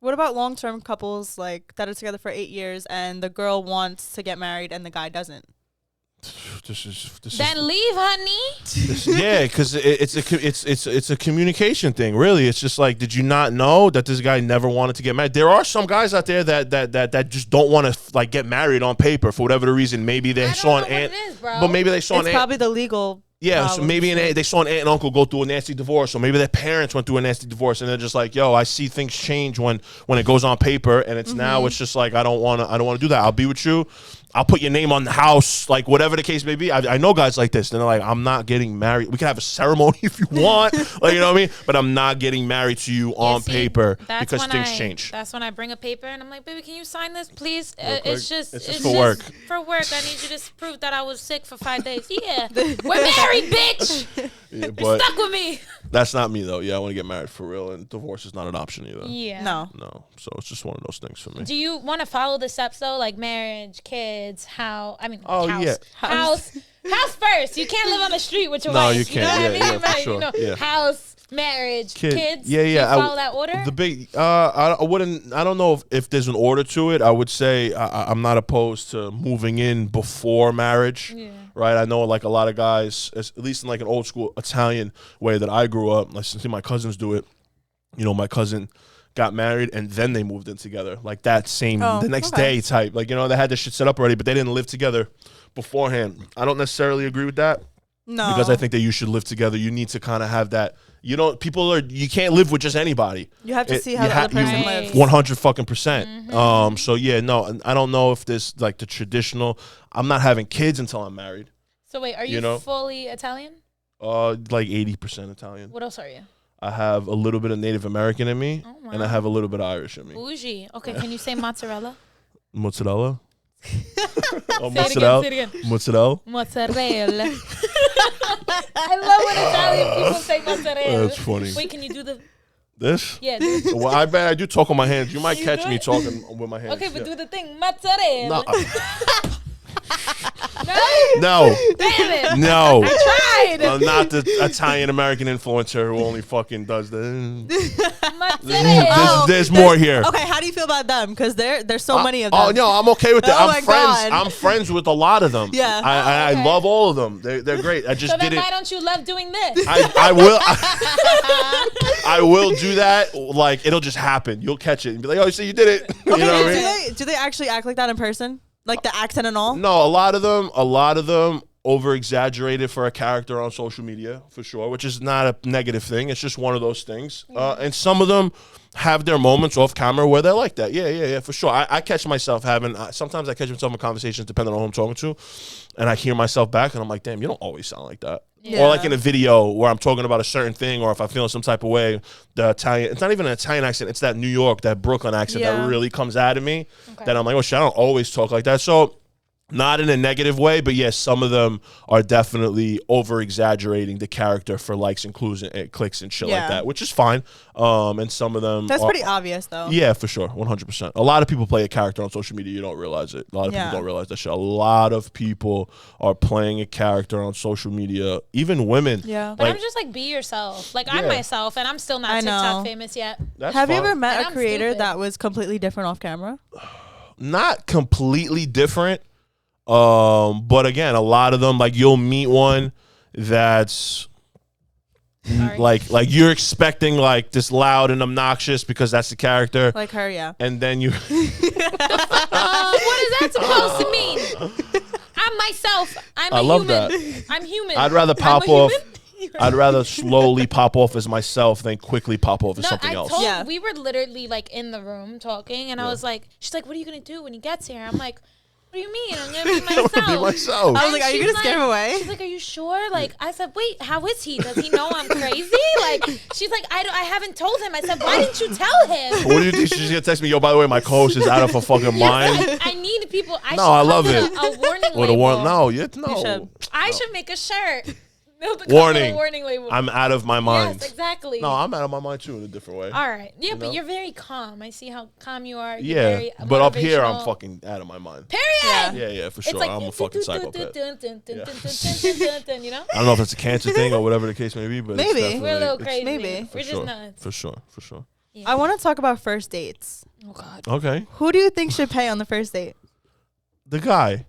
S1: What about long-term couples like that are together for 8 years and the girl wants to get married and the guy doesn't?
S2: Then leave, honey.
S3: Yeah, because it's a communication thing. Really, it's just like, did you not know that this guy never wanted to get married? There are some guys out there that just don't want to like get married on paper for whatever the reason. Maybe they saw an aunt, but maybe they saw an aunt.
S1: It's probably the legal.
S3: Yeah, so maybe they saw an aunt and uncle go through a nasty divorce, or maybe their parents went through a nasty divorce, and they're just like, "Yo, I see things change when it goes on paper, and it's now it's just like I don't want to do that. I'll be with you. I'll put your name on the house, like whatever the case may be." I know guys like this, and they're like, "I'm not getting married. We can have a ceremony if you want, like you know what I mean, but I'm not getting married to you on paper because things change."
S2: That's when I bring a paper and I'm like, "Baby, can you sign this, please? It's just
S3: for work.
S2: For work, I need you to prove that I was sick for 5 days. Yeah, we're married, bitch.
S3: Yeah,
S2: you're stuck with me."
S3: That's not me though. Yeah, I want to get married for real, and divorce is not an option either.
S2: Yeah,
S3: no. So it's just one of those things for me.
S2: Do you want to follow the steps though, like marriage, kids, house? House first. You can't live on the street with your wife.
S3: No, you can't.
S2: You know what I mean?
S3: For sure.
S2: You know, house, marriage, kids.
S3: Yeah.
S2: Do you follow that order?
S3: The big. I wouldn't. I don't know if there's an order to it. I would say I'm not opposed to moving in before marriage. Yeah. Right. I know like a lot of guys, at least in like an old school Italian way that I grew up. I see my cousins do it. You know, my cousin got married and then they moved in together, like that same the next day type. Like, you know, they had this shit set up already, but they didn't live together beforehand. I don't necessarily agree with that. No, because I think that you should live together. You need to kind of have that. You know, you can't live with just anybody.
S1: You have to see how the other person lives.
S3: 100%. So yeah, no, I don't know if this like the traditional. I'm not having kids until I'm married.
S2: So wait, are you fully Italian?
S3: Like 80% Italian.
S2: What else are you?
S3: I have a little bit of Native American in me, and I have a little bit of Irish in me.
S2: Bougie. Okay, can you say mozzarella?
S3: Mozzarella?
S2: Say it again.
S3: Mozzarella?
S2: Mozzarella. I love when Italian people say mozzarella.
S3: That's funny.
S2: Wait, can you do
S3: this?
S2: Yeah.
S3: Well, I bet I do talk on my hands. You might catch me talking with my hands.
S2: Okay, but do the thing. Mozzarella.
S3: No.
S2: Damn it.
S3: No.
S2: I tried.
S3: I'm not the Italian American influencer who only fucking does the. There's more here.
S1: Okay, how do you feel about them? Because there's so many of them.
S3: Oh no, I'm okay with that.
S1: Oh
S3: I'm friends with a lot of them.
S1: Yeah.
S3: I love all of them. They're great. I just
S2: so then
S3: didn't.
S2: Why don't you love doing this?
S3: I will. I will do that. Like it'll just happen. You'll catch it and be like, "Oh, so you did it." You know what I mean?
S1: Do they actually act like that in person? Like the accent and all?
S3: No, a lot of them over exaggerated for a character on social media, for sure, which is not a negative thing. It's just one of those things. And some of them have their moments off camera where they're like that. Yeah, for sure. I catch myself sometimes I catch myself in conversations depending on who I'm talking to, and I hear myself back and I'm like, damn, you don't always sound like that. Yeah. Or like in a video where I'm talking about a certain thing, or if I'm feeling some type of way, the Italian, it's not even an Italian accent, it's that New York, that Brooklyn accent that really comes out of me, that I'm like, oh shit, I don't always talk like that. So Not in a negative way, but yes, some of them are definitely over exaggerating the character for likes and clicks and shit like that, which is fine. And some of them
S1: that's pretty obvious though.
S3: Yeah, for sure, 100%. A lot of people play a character on social media. You don't realize it. A lot of people don't realize that shit. A lot of people are playing a character on social media. Even women.
S2: Yeah, but I'm just like, be yourself. Like I'm myself, and I'm still not TikTok famous yet.
S1: Have you ever met a creator that was completely different off camera?
S3: Not completely different. But again, a lot of them, like you'll meet one that's like you're expecting like this loud and obnoxious because that's the character.
S1: Like her, yeah.
S3: And then you
S2: what is that supposed to mean? I'm myself. I
S3: love
S2: human.
S3: that.
S2: I'm human.
S3: I'd rather pop off. I'd rather slowly pop off as myself than quickly pop off as something else.
S2: We were literally like in the room talking, and I was like, she's like, what are you gonna do when he gets here? I'm like, what do you mean? I'm gonna be myself.
S3: Be myself.
S1: I was like, are you gonna scare him away?
S2: She's like, are you sure? Like, I said, wait, how is he? Does he know I'm crazy? Like, she's like, I haven't told him. I said, why didn't you tell him?
S3: What do you think? She's gonna text me, yo, by the way, my co-host is out of her fucking mind.
S2: I need people.
S3: I love it.
S2: A warning label.
S3: No.
S2: I should make a shirt.
S3: Warning.
S2: Warning label.
S3: I'm out of my mind.
S2: Yes, exactly.
S3: No, I'm out of my mind too in a different way.
S2: All right. Yeah, but you're very calm. I see how calm you are. You're
S3: yeah,
S2: very
S3: but up here, I'm fucking out of my mind.
S2: Period.
S3: Yeah, for sure.
S2: Like,
S3: I'm a fucking psychopath.
S2: You know?
S3: I don't know if it's a cancer thing or whatever the case may be, but
S1: maybe
S2: we're a little crazy.
S1: Maybe
S2: we're just nuts.
S3: For sure.
S1: Yeah. I want to talk about first dates.
S2: Oh God.
S3: Okay.
S1: Who do you think should pay on the first date?
S3: The guy.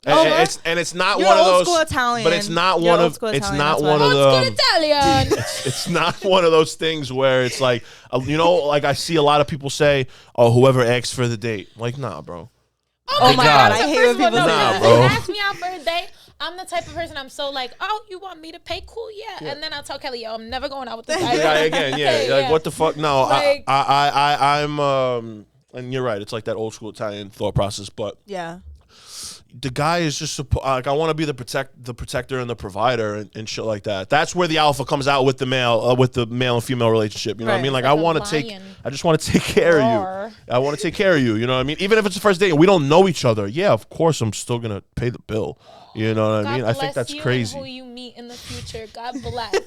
S3: It's not
S1: You're
S3: one of those.
S1: Old school Italian.
S3: But it's not one of. It's not one of the.
S2: Italian.
S3: It's not one of those things where it's like, like I see a lot of people say, "Oh, whoever asks for the date." Like, nah, bro.
S2: Oh my God!
S1: I hate when people say that.
S3: bro.
S2: Ask me out for a date. I'm the type of person. I'm so like, oh, you want me to pay? Cool, yeah. And then I'll tell Kelly, yo, I'm never going out with this guy
S3: again. Yeah, like what the fuck? No,
S2: like,
S3: I'm and you're right. It's like that old school Italian thought process, but
S1: yeah.
S3: The guy is just like, I want to be the protector and the provider and shit like that. That's where the alpha comes out with the male and female relationship. You know what I mean? Like I just want to take care of you. I want to take care of you. You know what I mean? Even if it's the first date and we don't know each other, yeah, of course I'm still gonna pay the bill. You know what I mean? I think that's crazy.
S2: Who you meet in the future, God bless.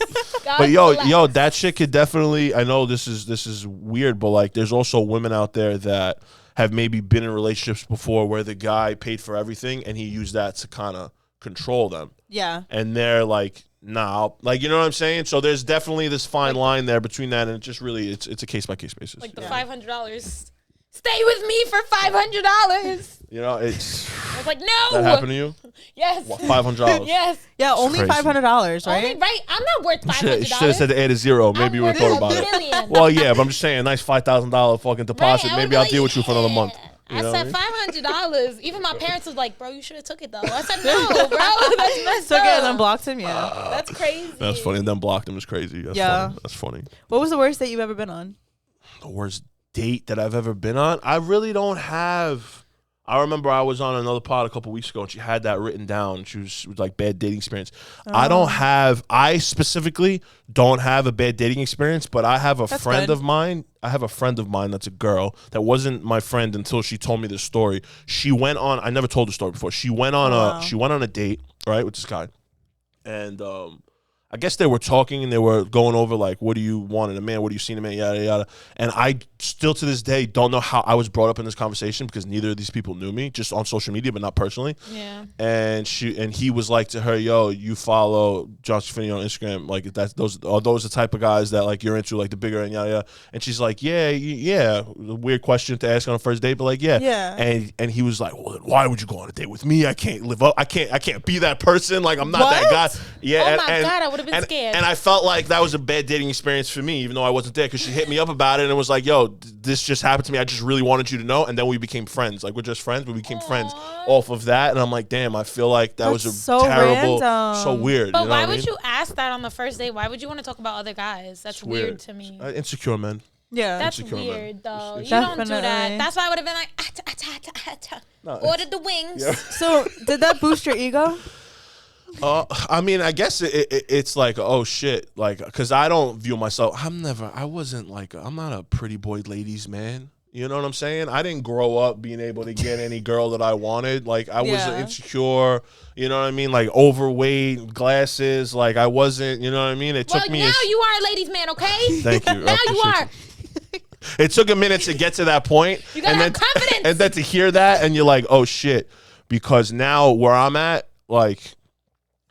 S3: But yo, that shit could definitely. I know this is weird, but like, there's also women out there that have maybe been in relationships before where the guy paid for everything and he used that to kind of control them. Yeah. And they're like, nah, like, you know what I'm saying? So there's definitely this fine line there between that, and it just really, it's a case by case basis.
S2: Like the $500. Stay with me for $500.
S3: You know, I
S2: was like, no.
S3: That happened to you?
S2: Yes.
S3: What, $500?
S2: Yes.
S1: Yeah, only $500, right?
S2: Only, right? I'm not worth $500.
S3: You should have said to add a zero. Maybe you would have thought about it. Well, yeah, but I'm just saying, a nice $5,000 fucking deposit. Maybe I'll deal with you for another month.
S2: I said $500. Even my parents was like, bro, you should have took it though. I said, no, bro, that's messed up.
S1: Took it and then blocked him, yeah.
S2: That's crazy.
S3: That's funny. And then blocked him is crazy. That's funny. That's funny.
S1: What was the worst date you've ever been on?
S3: The worst date that I've ever been on? I really don't have. I remember I was on another pod a couple weeks ago and she had that written down. She was like bad dating experience. I specifically don't have a bad dating experience, but I have a friend of mine. I have a friend of mine that's a girl that wasn't my friend until she told me this story. She went on, I never told the story before. She went on a date, right, with this guy. And I guess they were talking and they were going over like, what do you want in a man? What do you see in a man? Yada, yada. And I still to this day don't know how I was brought up in this conversation because neither of these people knew me, just on social media, but not personally. Yeah. And he was like to her, yo, you follow John Scafiddi on Instagram. Like those the type of guys that like you're into, like the bigger and yada, yada. And she's like, yeah. Weird question to ask on a first date, but like, yeah. Yeah. And he was like, well, then why would you go on a date with me? I can't live up. I can't be that person. Like I'm not that guy. Yeah.
S2: Oh my God, I would have been scared.
S3: And I felt like that was a bad dating experience for me, even though I wasn't there, because she hit me up about it and was like, yo, this just happened to me. I just really wanted you to know. And then we became friends. Like, we're just friends. We became friends off of that. And I'm like, damn, I feel like that was a terrible, so weird.
S2: But why would you ask that on the first date? Why would you want to talk about other guys? That's weird to me.
S3: Insecure men.
S2: Yeah. That's weird, though. You don't do that. That's why I would have been like, ordered the wings.
S1: Yeah. So, did that boost your ego?
S3: I mean, I guess it's like, oh shit, like, because I don't view myself. I'm not a pretty boy ladies man. You know what I'm saying? I didn't grow up being able to get any girl that I wanted. Like, I was insecure, you know what I mean? Like, overweight, glasses. Like, I wasn't, you know what I mean? It took me.
S2: Well, now you are a ladies' man, okay?
S3: Thank you.
S2: Now you are.
S3: It took a minute to get to that point.
S2: You gotta have confidence.
S3: And then to hear that, and you're like, oh, shit. Because now where I'm at, like,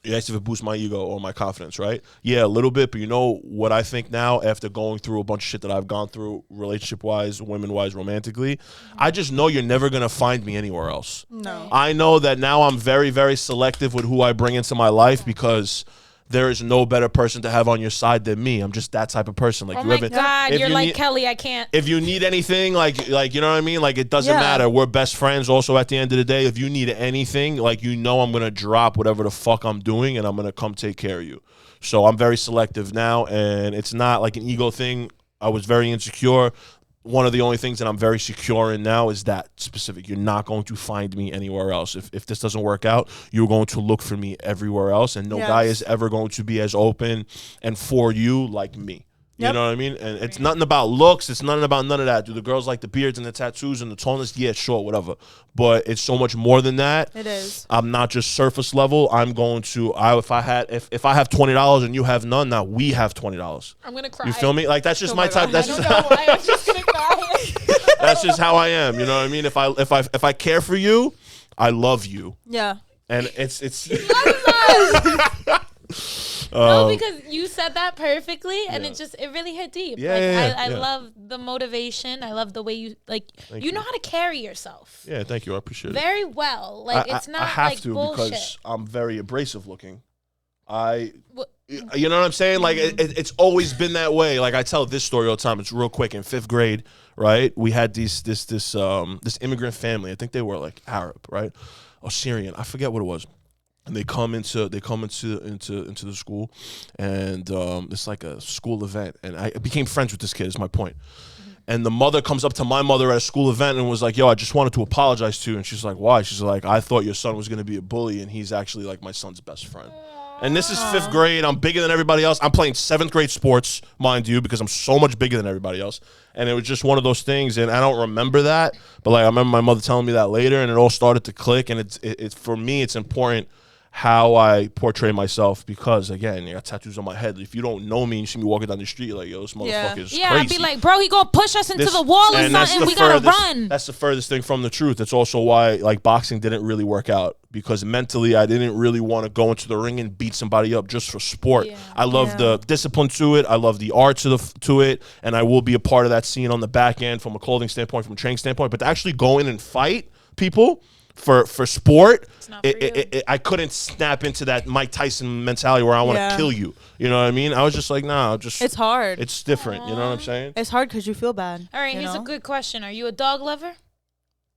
S3: you asked if it boosts my ego or my confidence, right? Yeah, a little bit. But you know what I think now, after going through a bunch of shit that I've gone through, relationship-wise, women-wise, romantically, I just know you're never going to find me anywhere else.
S1: No.
S3: I know that now I'm very, very selective with who I bring into my life because there is no better person to have on your side than me. I'm just that type of person. Like,
S2: oh my God, you're like Kelly. I can't.
S3: If you need anything, like you know what I mean? Like, it doesn't matter. We're best friends also at the end of the day. If you need anything, like, you know I'm going to drop whatever the fuck I'm doing and I'm going to come take care of you. So I'm very selective now, and it's not like an ego thing. I was very insecure. One of the only things that I'm very secure in now is that specific. You're not going to find me anywhere else. If this doesn't work out, you're going to look for me everywhere else, and no guy is ever going to be as open and for you like me. You know what I mean? And it's nothing about looks. It's nothing about none of that. Do the girls like the beards and the tattoos and the tallness? Yeah, sure, whatever. But it's so much more than that.
S1: It is.
S3: I'm not just surface level. I'm going to. If I have $20 and you have none, now we have $20.
S2: I'm gonna cry.
S3: You feel me? Like, that's just my type. That's
S2: I don't know why I was just gonna cry.
S3: That's just how I am. You know what I mean? If I care for you, I love you.
S1: Yeah.
S3: And it's.
S2: No, because you said that perfectly, and it really hit deep. I love the motivation. I love the way you you know how to carry yourself.
S3: Yeah, thank you. I appreciate it.
S2: Very well. Like, it's not
S3: I have
S2: like
S3: to
S2: bullshit.
S3: because I'm very abrasive looking. You know what I'm saying? Like, it's always been that way. Like, I tell this story all the time. It's real quick. In 5th grade, right? We had this immigrant family. I think they were like Arab, right? Or Syrian. I forget what it was. And they come into the school, and it's like a school event. And I became friends with this kid. Is my point. And the mother comes up to my mother at a school event and was like, yo, I just wanted to apologize to you. And she's like, why? She's like, I thought your son was going to be a bully, and he's actually like my son's best friend. And this is 5th grade. I'm bigger than everybody else. I'm playing 7th grade sports, mind you, because I'm so much bigger than everybody else. And it was just one of those things, and I don't remember that. But like, I remember my mother telling me that later, and it all started to click. And it's for me, it's important how I portray myself, because again, I got tattoos on my head. If you don't know me and you see me walking down the street, like, yo, this motherfucker is crazy.
S2: I'd be like, bro, he gonna push us into the wall or something. We gotta run.
S3: That's the furthest thing from the truth. It's also why like boxing didn't really work out, because mentally I didn't really want to go into the ring and beat somebody up just for sport. I love the discipline to it. I love the art to it, and I will be a part of that scene on the back end from a clothing standpoint, from a training standpoint. But to actually go in and fight people for sport, I couldn't snap into that Mike Tyson mentality where I want to kill you. You know what I mean? I was just like, nah,
S1: it's hard.
S3: It's different. You know what I'm saying?
S1: It's hard because you feel bad.
S2: All right, here's a good question. Are you a dog lover?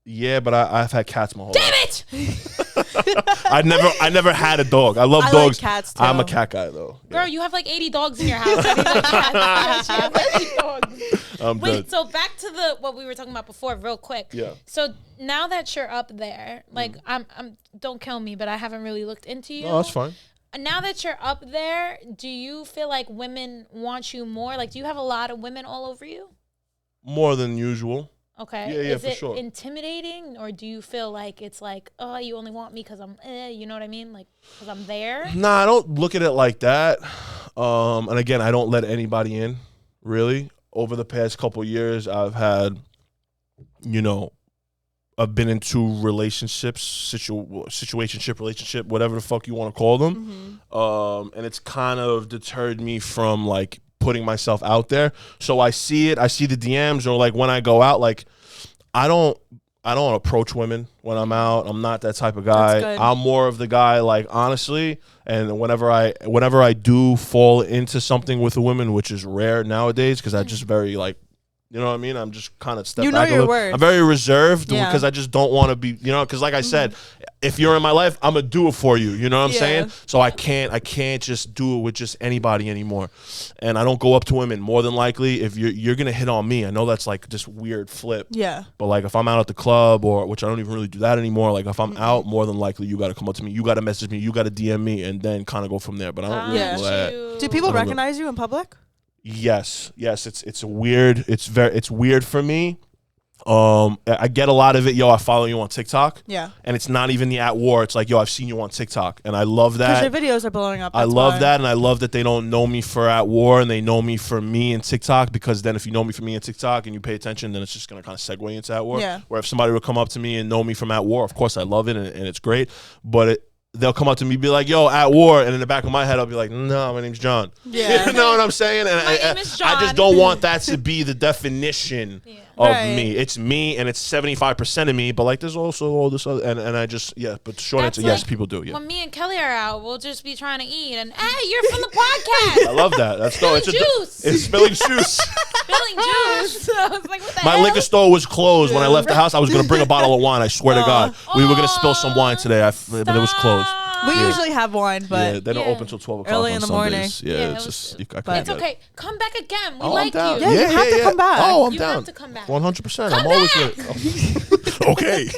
S3: Yeah, but I've had cats my whole life.
S2: Damn it!
S3: I never had a dog. I love dogs.
S1: Like cats too.
S3: I'm a cat guy though.
S2: Bro, you have like 80 dogs in your house. I need like cats. You have 80 dogs. Wait, so back to what we were talking about before, real quick.
S3: Yeah.
S2: So now that you're up there, like I'm don't kill me, but I haven't really looked into you.
S3: No, that's fine.
S2: Now that you're up there, do you feel like women want you more? Like, do you have a lot of women all over you?
S3: More than usual.
S2: Okay.
S3: Yeah,
S2: Is
S3: for
S2: it
S3: sure.
S2: intimidating, or do you feel like it's like, oh, you only want me because I'm, you know what I mean? Like, because I'm there?
S3: Nah, I don't look at it like that. And again, I don't let anybody in, really. Over the past couple years, I've had, I've been in 2 relationships, relationship, whatever the fuck you want to call them. And it's kind of deterred me from, like, putting myself out there. So I see the DMs, or like when I go out, like I don't approach women when I'm out. I'm not that type of guy. I'm more of the guy, like, honestly, and whenever I do fall into something with a woman, which is rare nowadays, because I just very, like, you know what I mean? I'm just kind of step back a little. I'm very reserved because I just don't want to be, because like I said, if you're in my life, I'm going to do it for you. You know what I'm saying? So I can't just do it with just anybody anymore. And I don't go up to women. More than likely, if you're going to hit on me, I know that's like this weird flip. Yeah. But like if I'm out at the club, or which I don't even really do that anymore, like if I'm out, more than likely you got to come up to me. You got to message me. You got to DM me, and then kind of go from there. But I don't really do that.
S1: Do people recognize you in public?
S3: Yes, it's weird. It's weird for me. I get a lot of it. Yo, I follow you on TikTok.
S1: Yeah.
S3: And it's not even the at war. It's like, yo, I've seen you on TikTok, and I love that.
S1: Because your videos are blowing up.
S3: I love that, and I love that they don't know me for at war, and they know me for me in TikTok. Because then, if you know me for me in TikTok and you pay attention, then it's just gonna kind of segue into at war.
S1: Yeah.
S3: Where if somebody would come up to me and know me from at war, of course I love it, and it's great. But they'll come up to me and be like, yo, at war. And in the back of my head, I'll be like, no, my name's John.
S1: Yeah.
S3: You know what I'm saying? And
S2: My name is John.
S3: I just don't want that to be the definition of
S1: Right.
S3: me. It's me, and it's 75% of me. But like, there's also all this other, and I just, but the short
S2: That's
S3: answer, yes,
S2: like
S3: people do. Yeah.
S2: When me and Kelly are out, we'll just be trying to eat, and hey, you're from the podcast.
S3: I love that. That's
S2: Spilling
S3: it's
S2: juice.
S3: It's spilling juice.
S2: Spilling juice. I was like, what the
S3: My
S2: hell?
S3: liquor store was closed when I left the house. I was gonna bring a bottle of wine. I swear to God, we were gonna spill some wine today, but it was closed.
S1: We
S3: Yeah.
S1: usually have wine, but
S3: Yeah, they don't
S2: Yeah.
S3: open until 12 o'clock
S1: Early
S3: on
S1: in the
S3: Sundays.
S1: morning.
S3: Yeah,
S2: Yeah,
S3: it's
S2: it
S3: just
S2: was-
S3: I can't
S2: It's
S3: do it.
S2: okay. Come back again. We
S3: Oh,
S2: like
S3: I'm down.
S2: you.
S1: Yeah, you have to come back.
S3: Oh, I'm
S2: You
S3: down.
S2: have to come back.
S3: 100%. I'm
S2: Come
S3: always
S2: back.
S3: with. Okay.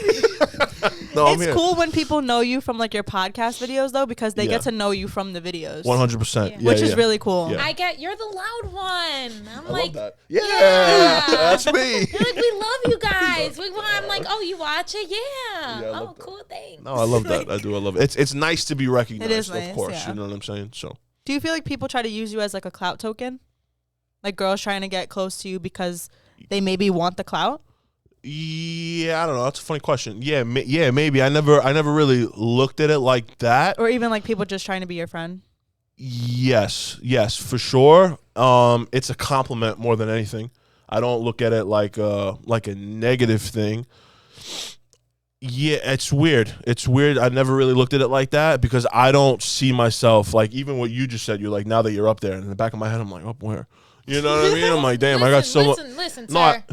S3: No, I'm
S1: it's
S3: here.
S1: cool when people know you from like your podcast videos though, because they
S3: Yeah.
S1: get to know you from the videos.
S3: 100%.
S2: Yeah.
S1: Which is really cool.
S3: Yeah.
S2: I get you're the loud one. I'm
S3: I
S2: like,
S3: love that. Yeah,
S2: yeah.
S3: that's me.
S2: You're like, we love you guys. I'm like, oh, you watch it? Yeah.
S3: Yeah, I love
S2: Oh,
S3: that.
S2: cool. Thanks.
S3: No, I love that. I do. I love it. It's nice to be recognized.
S1: It is
S3: of
S1: nice,
S3: course.
S1: yeah.
S3: You know what I'm saying? So.
S1: Do you feel like people try to use you as like a clout token? Like girls trying to get close to you because they maybe want the clout?
S3: Yeah, I don't know. That's a funny question. Yeah, maybe. I never really looked at it like that.
S1: Or even like people just trying to be your friend?
S3: Yes, for sure. It's a compliment more than anything. I don't look at it like a negative thing. Yeah, it's weird. I never really looked at it like that because I don't see myself like even what you just said. You're like, now that you're up there, and in the back of my head, I'm like, up where? You know what I mean? I'm like, damn, I got so much.
S2: Listen,
S3: No,
S2: sir.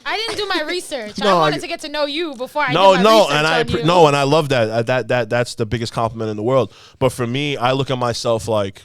S2: I didn't do my research.
S3: No,
S2: I wanted to get to know you before I did
S3: No,
S2: my
S3: no,
S2: research
S3: and
S2: on you.
S3: I love that. That's the biggest compliment in the world. But for me, I look at myself like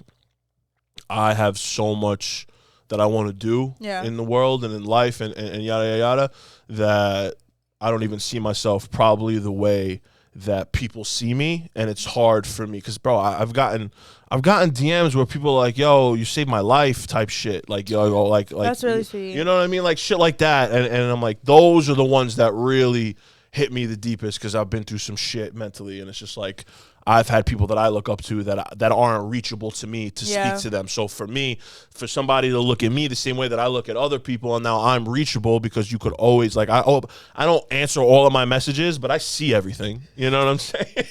S3: I have so much that I want to do in the world and in life and yada yada yada that I don't even see myself probably the way that people see me, and it's hard for me because, bro, I've gotten DMs where people are like, yo, you saved my life type shit, like, yo, like
S1: That's really sweet.
S3: You know what I mean, like shit like that, and I'm like, those are the ones that really hit me the deepest because I've been through some shit mentally, and it's just like I've had people that I look up to that aren't reachable to me to speak to them. So for me, for somebody to look at me the same way that I look at other people, and now I'm reachable because you could always like I don't answer all of my messages, but I see everything. You know what I'm saying?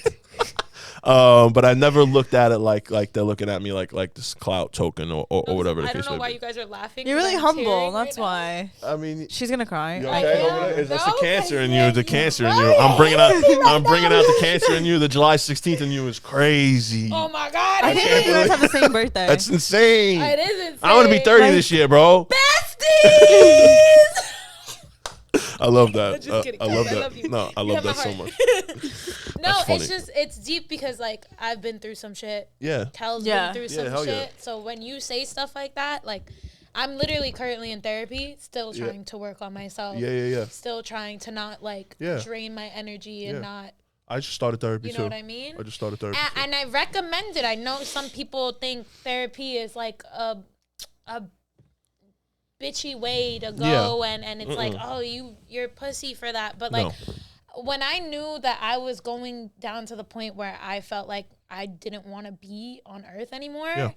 S3: But I never looked at it like they're looking at me like this clout token or whatever the
S2: I
S3: case
S2: don't know
S3: may
S2: why
S3: be.
S2: you guys are laughing.
S1: You're really
S2: 'cause I'm
S1: humble.
S2: tearing
S1: That's
S2: right
S1: why.
S3: I mean,
S1: She's gonna cry.
S3: you
S2: I
S3: okay
S2: am.
S3: over there? That's the
S2: No,
S3: cancer in
S2: I
S3: you. The
S2: am.
S3: cancer in
S2: No,
S3: you. I'm bringing out
S2: no.
S3: the cancer in you. The July 16th in you is crazy.
S2: Oh my God.
S1: I
S2: It
S1: can't believe you guys
S2: is.
S1: have the same birthday.
S3: That's insane.
S2: It is insane.
S3: I'm gonna be 30 this year, bro.
S2: Besties.
S3: I love that.
S2: Just kidding.
S3: I love
S2: I
S3: that.
S2: love you.
S3: No, I
S2: You
S3: love
S2: have my
S3: that so
S2: heart.
S3: much.
S2: No,
S3: That's funny.
S2: it's just it's deep because like I've been through some shit.
S3: Yeah.
S2: Kel's
S1: Yeah.
S2: been through
S3: Yeah,
S2: some
S3: hell
S2: shit.
S3: yeah.
S2: So when you say stuff like that, like I'm literally currently in therapy, still
S3: Yeah.
S2: trying to work on myself.
S3: Yeah.
S2: Still trying to not like
S3: Yeah.
S2: drain my energy and
S3: Yeah.
S2: not,
S3: I just started therapy
S2: you know
S3: too.
S2: what I mean?
S3: I just started therapy.
S2: And I recommend it. I know some people think therapy is like a bitchy way to go, and it's like, oh, you're pussy for that. But like when I knew that I was going down to the point where I felt like I didn't want to be on earth anymore,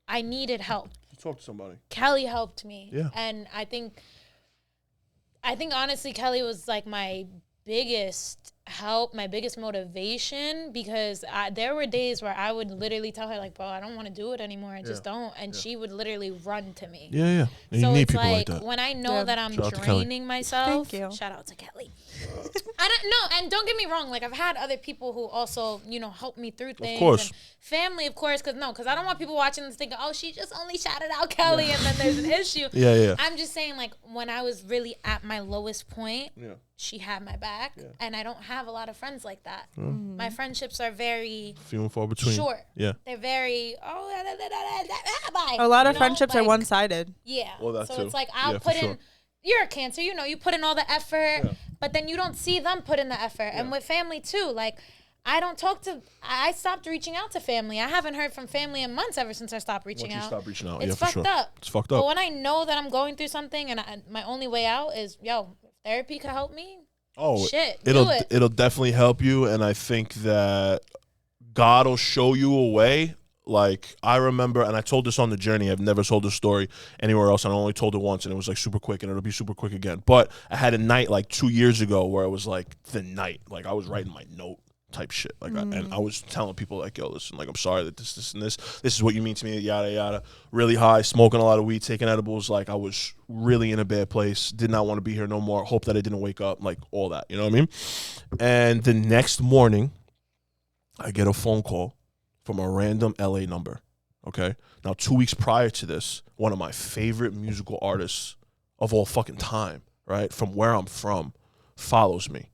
S2: I needed help.
S3: Talk to somebody.
S2: Kelly helped me.
S3: Yeah.
S2: And I think honestly Kelly was like my biggest help, my biggest motivation, because there were days where I would literally tell her like, bro, I don't want to do it anymore. I just don't. And she would literally run to me.
S3: Yeah. And
S2: So
S3: you need
S2: it's
S3: people like
S2: like
S3: that.
S2: when I know that I'm
S3: Shout out to Kelly.
S2: draining myself.
S1: Thank you.
S2: Shout out to Kelly. I don't know, and don't get me wrong. Like I've had other people who also, help me through things.
S3: Of course.
S2: And family, of course, because I don't want people watching this thinking, oh, she just only shouted out Kelly, and then there's an issue.
S3: Yeah.
S2: I'm just saying, like when I was really at my lowest point, she had my back, and I don't have a lot of friends like that. My friendships are very
S3: Few and far between.
S2: short.
S3: Yeah.
S2: They're very bye.
S1: A lot of friendships are one-sided.
S2: Yeah.
S3: Well, that
S2: so
S3: too.
S2: it's like I'll
S3: Yeah,
S2: put
S3: for
S2: in.
S3: sure.
S2: You're a Cancer, you put in all the effort, but then you don't see them put in the effort. And with family too, like I stopped reaching out to family. I haven't heard from family in months ever since I stopped reaching out.
S3: Stop reaching out.
S2: It's
S3: Yeah, for
S2: fucked
S3: sure.
S2: up.
S3: It's fucked
S2: But
S3: up.
S2: when I know that I'm going through something and my only way out is, if therapy could help me,
S3: shit,
S2: do it.
S3: It'll definitely help you, and I think that God will show you a way. Like, I remember, and I told this on the journey. I've never told this story anywhere else, and I only told it once, and it was like super quick, and it'll be super quick again. But I had a night like 2 years ago where it was like the night, like I was writing my note type shit, like, and I was telling people like, yo, listen, like, I'm sorry that this and this is what you mean to me, yada yada. Really high, smoking a lot of weed, taking edibles. Like, I was really in a bad place. Did not want to be here no more. Hope that I didn't wake up. Like, all that, you know what I mean? And the next morning, I get a phone call from a random LA number. Okay, now 2 weeks prior to this, one of my favorite musical artists of all fucking time, right, from where I'm from, follows me.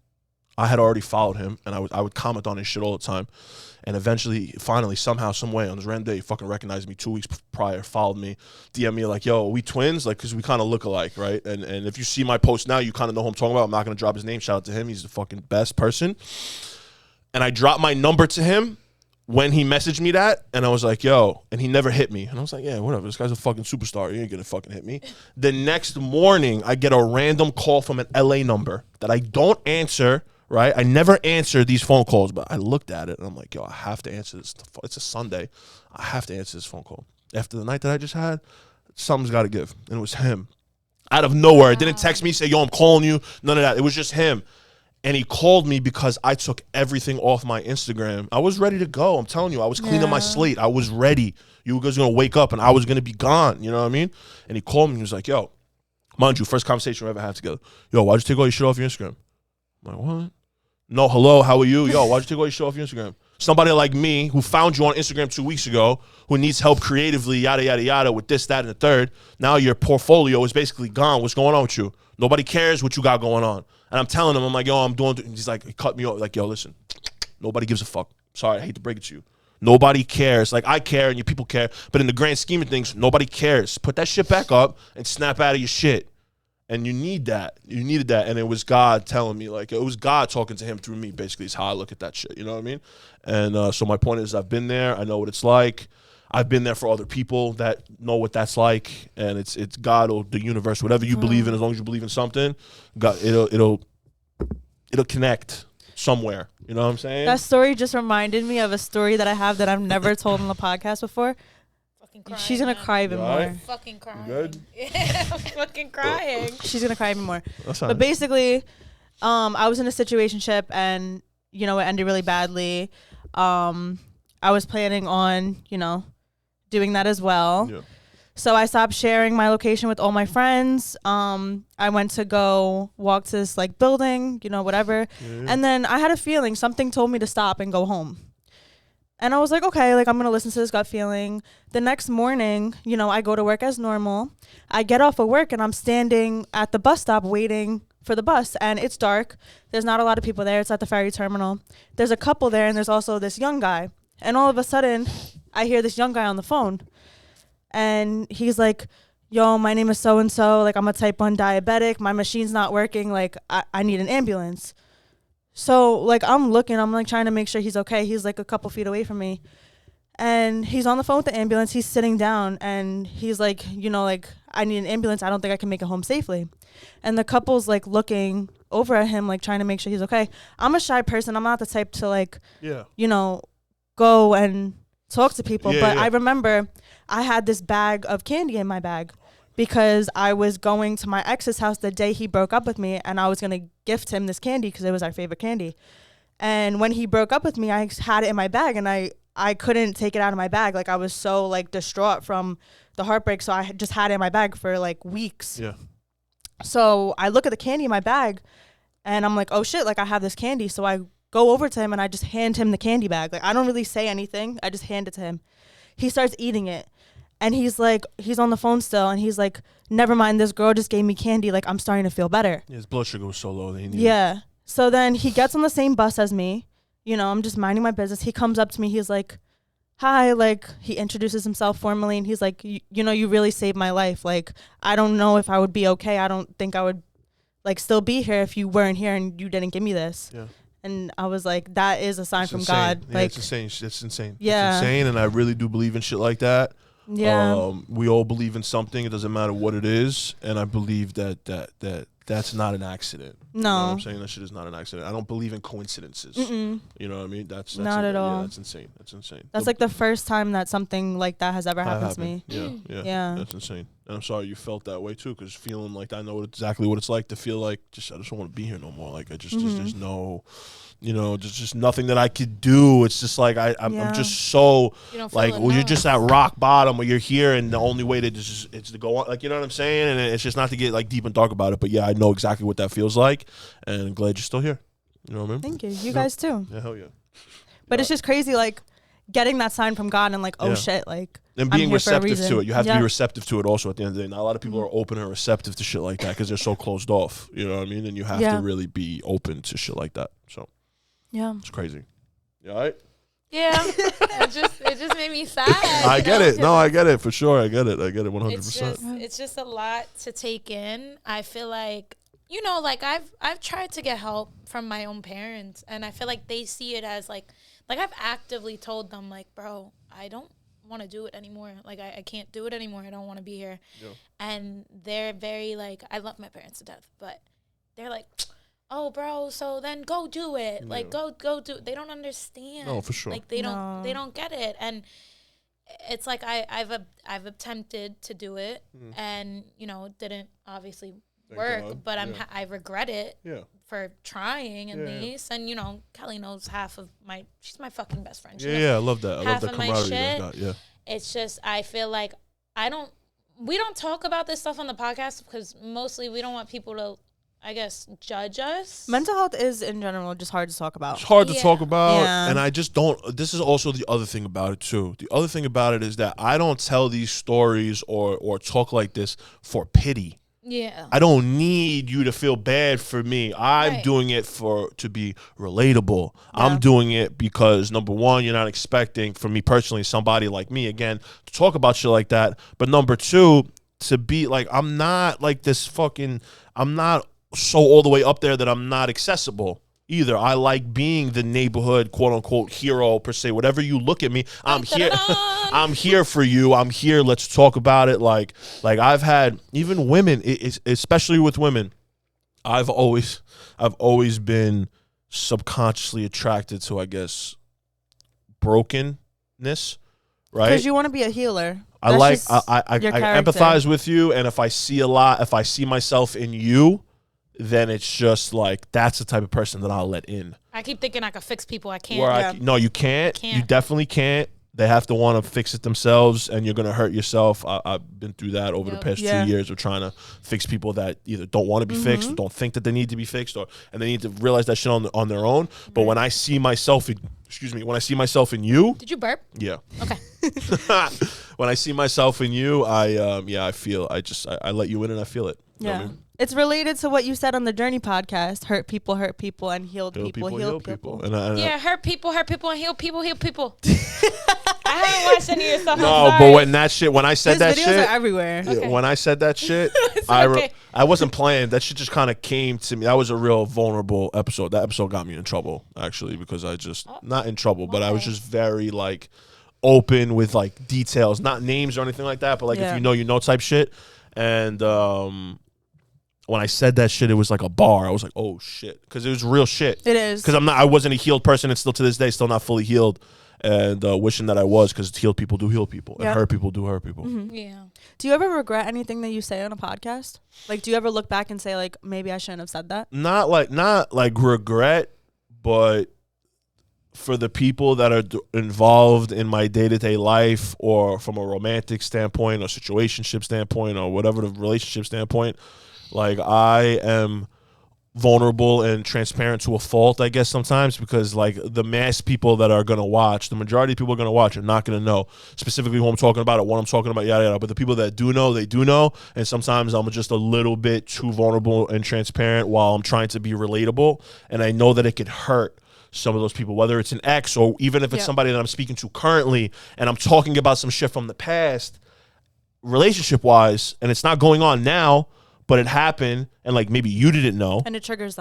S3: I had already followed him, and I would comment on his shit all the time. And eventually, finally, somehow, some way, on this random day, he fucking recognized me 2 weeks prior, followed me, DM me like, yo, are we twins? Like, because we kind of look alike, right? And if you see my post now, you kind of know who I'm talking about. I'm not going to drop his name. Shout out to him. He's the fucking best person. And I dropped my number to him when he messaged me that, and I was like, yo, and he never hit me. And I was like, yeah, whatever. This guy's a fucking superstar. He ain't going to fucking hit me. The next morning, I get a random call from an LA number that I don't answer. Right, I never answer these phone calls, but I looked at it and I'm like, yo, I have to answer this. It's a Sunday. I have to answer this phone call. After the night that I just had, something's got to give. And it was him. Out of nowhere. It didn't text me, say, yo, I'm calling you. None of that. It was just him. And he called me because I took everything off my Instagram. I was ready to go. I'm telling you, I was cleaning my slate. I was ready. You guys were going to wake up and I was going to be gone. You know what I mean? And he called me. He was like, yo, mind you, first conversation we ever had together. Yo, why'd you take all your shit off your Instagram? I'm like, what? No, hello, how are you? Yo, why'd you take all your shit off your Instagram? Somebody like me who found you on Instagram 2 weeks ago, who needs help creatively, yada, yada, yada, with this, that, and the third. Now your portfolio is basically gone. What's going on with you? Nobody cares what you got going on. And I'm telling him, I'm like, yo, I'm doing, he's like, he cut me off. Like, yo, listen, nobody gives a fuck. Sorry, I hate to break it to you. Nobody cares. Like, I care and your people care. But in the grand scheme of things, nobody cares. Put that shit back up and snap out of your shit. And you need that. You needed that. And it was God telling me, like, it was God talking to him through me, basically, is how I look at that shit. You know what I mean? And so my point is, I've been there. I know what it's like. I've been there for other people that know what that's like. And it's God or the universe, whatever you believe in, as long as you believe in something, God, it'll connect somewhere. You know what I'm saying?
S1: That story just reminded me of a story that I have that I've never told on the podcast before.
S2: Crying,
S1: she's gonna cry even more.
S2: Fucking crying.
S3: You good?
S2: Yeah, I'm fucking crying.
S1: She's gonna cry even more.
S3: That's fine.
S1: But basically, I was in a situationship and it ended really badly. I was planning on doing that as well. Yeah. So I stopped sharing my location with all my friends. I went to go walk to this like building, whatever. Yeah. And then I had a feeling, something told me to stop and go home. And I was like, okay, like, I'm going to listen to this gut feeling. The next morning, I go to work as normal. I get off of work and I'm standing at the bus stop waiting for the bus. And it's dark. There's not a lot of people there. It's at the ferry terminal. There's a couple there and there's also this young guy. And all of a sudden, I hear this young guy on the phone. And he's like, yo, my name is so-and-so. Like, I'm a type 1 diabetic. My machine's not working. Like, I need an ambulance. So, like, I'm looking, I'm, like, trying to make sure he's okay. He's, like, a couple feet away from me. And he's on the phone with the ambulance. He's sitting down, and he's like, like, I need an ambulance. I don't think I can make it home safely. And the couple's, like, looking over at him, like, trying to make sure he's okay. I'm a shy person. I'm not the type to, like, go and talk to people. But I remember I had this bag of candy in my bag, because I was going to my ex's house the day he broke up with me, and I was going to gift him this candy because it was our favorite candy. And when he broke up with me, I had it in my bag, and I couldn't take it out of my bag. Like, I was so, like, distraught from the heartbreak, so I just had it in my bag for, like, weeks. Yeah. So I look at the candy in my bag, and I'm like, oh, shit, like, I have this candy. So I go over to him, and I just hand him the candy bag. Like, I don't really say anything. I just hand it to him. He starts eating it. And he's like, he's on the phone still, and he's like, never mind, this girl just gave me candy. Like, I'm starting to feel better.
S3: Yeah, his blood sugar was so low that he needed
S1: it. So then he gets on the same bus as me. I'm just minding my business. He comes up to me. He's like, hi. Like, he introduces himself formally, and he's like, you really saved my life. Like, I don't know if I would be okay. I don't think I would, like, still be here if you weren't here and you didn't give me this. Yeah. And I was like, that is a sign from God.
S3: Yeah,
S1: like,
S3: it's insane. It's insane.
S1: Yeah.
S3: It's insane, and I really do believe in shit like that.
S1: Yeah.
S3: We all believe in something. It doesn't matter what it is. And I believe that that's not an accident.
S1: No.
S3: You know what I'm saying? That shit is not an accident. I don't believe in coincidences.
S1: Mm-mm.
S3: You know what I mean? That's
S1: not at all.
S3: Yeah, that's insane. That's insane.
S1: That's like the first time that something like that has ever happened to me.
S3: Yeah. That's insane. And I'm sorry you felt that way too, because feeling like I know exactly what it's like to feel like I just don't want to be here no more. Like there's no, there's just nothing that I could do. It's just like I'm just so like, well, you're just at rock bottom, or you're here, and the only way to it's to go on. Like, you know what I'm saying? And it's just not to get like deep and dark about it, but yeah, I know exactly what that feels like, and I'm glad you're still here. You know what I mean?
S1: Thank you. You guys too.
S3: Yeah, hell yeah.
S1: But it's just crazy, like getting that sign from God and like, oh shit, like.
S3: And being receptive to it. You have to be receptive to it also at the end of the day. Not a lot of people are open and receptive to shit like that because they're so closed off. You know what I mean? And you have to really be open to shit like that. So, it's crazy. You all right?
S2: Yeah. it just made me sad.
S3: I get it. No, I get it for sure. I get it 100%.
S2: It's just a lot to take in. I feel like, like I've tried to get help from my own parents, and I feel like they see it as like I've actively told them, like, bro, I don't want to do it anymore. Like, I can't do it anymore. I don't want to be here. Yeah. And they're very like, I love my parents to death, but they're like, oh, bro, so then go do it. Yeah. Like, go do it. They don't understand.
S3: No, for sure.
S2: Like, they don't get it. And it's like I've attempted to do it, and didn't obviously work, but I regret it for trying at least. And Kelly knows she's my fucking best friend.
S3: I love that. I love that camaraderie you guys got. Yeah.
S2: It's just I feel like we don't talk about this stuff on the podcast because mostly we don't want people to, I guess, judge us.
S1: Mental health is in general just hard to talk about.
S3: It's hard to talk about, and I just don't. This is also the other thing about it too. The other thing about it is that I don't tell these stories or talk like this for pity.
S2: Yeah.
S3: I don't need you to feel bad for me. I'm doing it to be relatable. Yeah. I'm doing it because, number one, you're not expecting, for me personally, somebody like me, again, to talk about shit like that. But number two, to be like, I'm not like this I'm not so all the way up there that I'm not accessible either. I like being the neighborhood, quote unquote, hero per se. Whatever you look at me, I'm here. I'm here for you. I'm here. Let's talk about it. Like I've had even women, especially with women, I've always been subconsciously attracted to, I guess, brokenness, right?
S1: Because you want to be a healer.
S3: I empathize with you, and if I see myself in you, then it's just like, that's the type of person that I'll let in.
S2: I keep thinking I could fix people. I can't.
S3: No, you can't. You definitely can't. They have to want to fix it themselves, and you're going to hurt yourself. I've been through that over the past 2 years of trying to fix people that either don't want to be fixed, or don't think that they need to be fixed, and they need to realize that shit on their own. But when I see myself in you.
S2: Did you burp?
S3: Yeah.
S2: Okay.
S3: When I see myself in you, I feel, I let you in and I feel it.
S1: Yeah.
S3: You know what I mean?
S1: It's related to what you said on the Journey podcast. Hurt people, and heal people.
S3: And
S2: hurt people, and heal people. I haven't watched any of your stuff.
S3: No, but when I said that
S1: videos
S3: shit,
S1: are everywhere.
S3: Okay. When I said that shit,
S2: okay.
S3: I wasn't playing. That shit just kind of came to me. That was a real vulnerable episode. That episode got me in trouble, actually, because I just, not in trouble, but I was just very like open with like details, not names or anything like that, but like if you know type shit. And when I said that shit, it was like a bar. I was like, oh shit, because it was real shit.
S1: It is,
S3: because I wasn't a healed person, and still to this day, still not fully healed, and wishing that I was, because healed people do heal people, and hurt people do hurt people.
S1: Mm-hmm.
S2: Yeah.
S1: Do you ever regret anything that you say on a podcast? Like, do you ever look back and say like, maybe I shouldn't have said that? Not
S3: like regret, but for the people that are involved in my day-to-day life, or from a romantic standpoint or situationship standpoint or whatever the relationship standpoint, like I am vulnerable and transparent to a fault, I guess, sometimes, because like the mass people that are going to watch, the majority of people are going to watch are not going to know specifically who I'm talking about or what I'm talking about, yada, yada. But the people that do know, they do know. And sometimes I'm just a little bit too vulnerable and transparent while I'm trying to be relatable. And I know that it could hurt some of those people, whether it's an ex or even if it's somebody that I'm speaking to currently, and I'm talking about some shit from the past, relationship-wise, and it's not going on now, but it happened, and like maybe you didn't know,
S1: and it triggers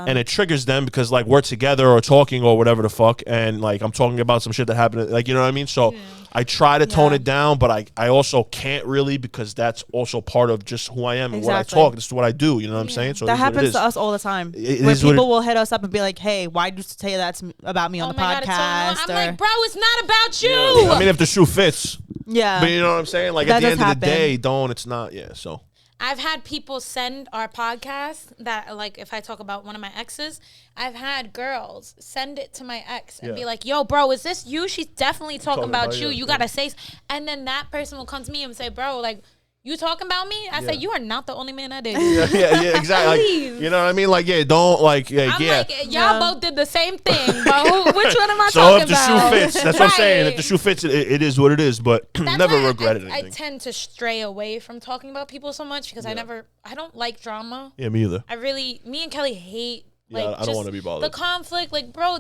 S1: them,
S3: because like we're together or talking or whatever the fuck, and like I'm talking about some shit that happened, like, you know what I mean? So I try to tone it down, but I also can't really, because that's also part of just who I am and what I talk. This is what I do. You know what I'm saying? So
S1: that happens to us all the time. Where people will hit us up and be like, "Hey, why did you say that about me on the podcast?"
S2: I'm like, bro, it's not about you.
S3: Yeah. I mean, if the shoe fits.
S1: Yeah.
S3: But you know what I'm saying? Like, at the end of the day, it's not. Yeah. So
S2: I've had people send our podcast that, like, if I talk about one of my exes, I've had girls send it to my ex and be like, yo, bro, is this you? She's definitely talking about you. You got to say. And then that person will come to me and say, bro, like, you talking about me? I say, you are not the only man I did.
S3: Yeah, exactly. Like, you know what I mean? Like, don't, like, I'm
S2: like, y'all both did the same thing, but which one am I talking about?
S3: So if the shoe fits, that's what I'm saying. If the shoe fits, it is what it is, but never regretted anything.
S2: I tend to stray away from talking about people so much because I don't like drama.
S3: Yeah, me either.
S2: Me and Kelly hate. Like,
S3: I don't want to be bothered.
S2: The conflict, like, bro,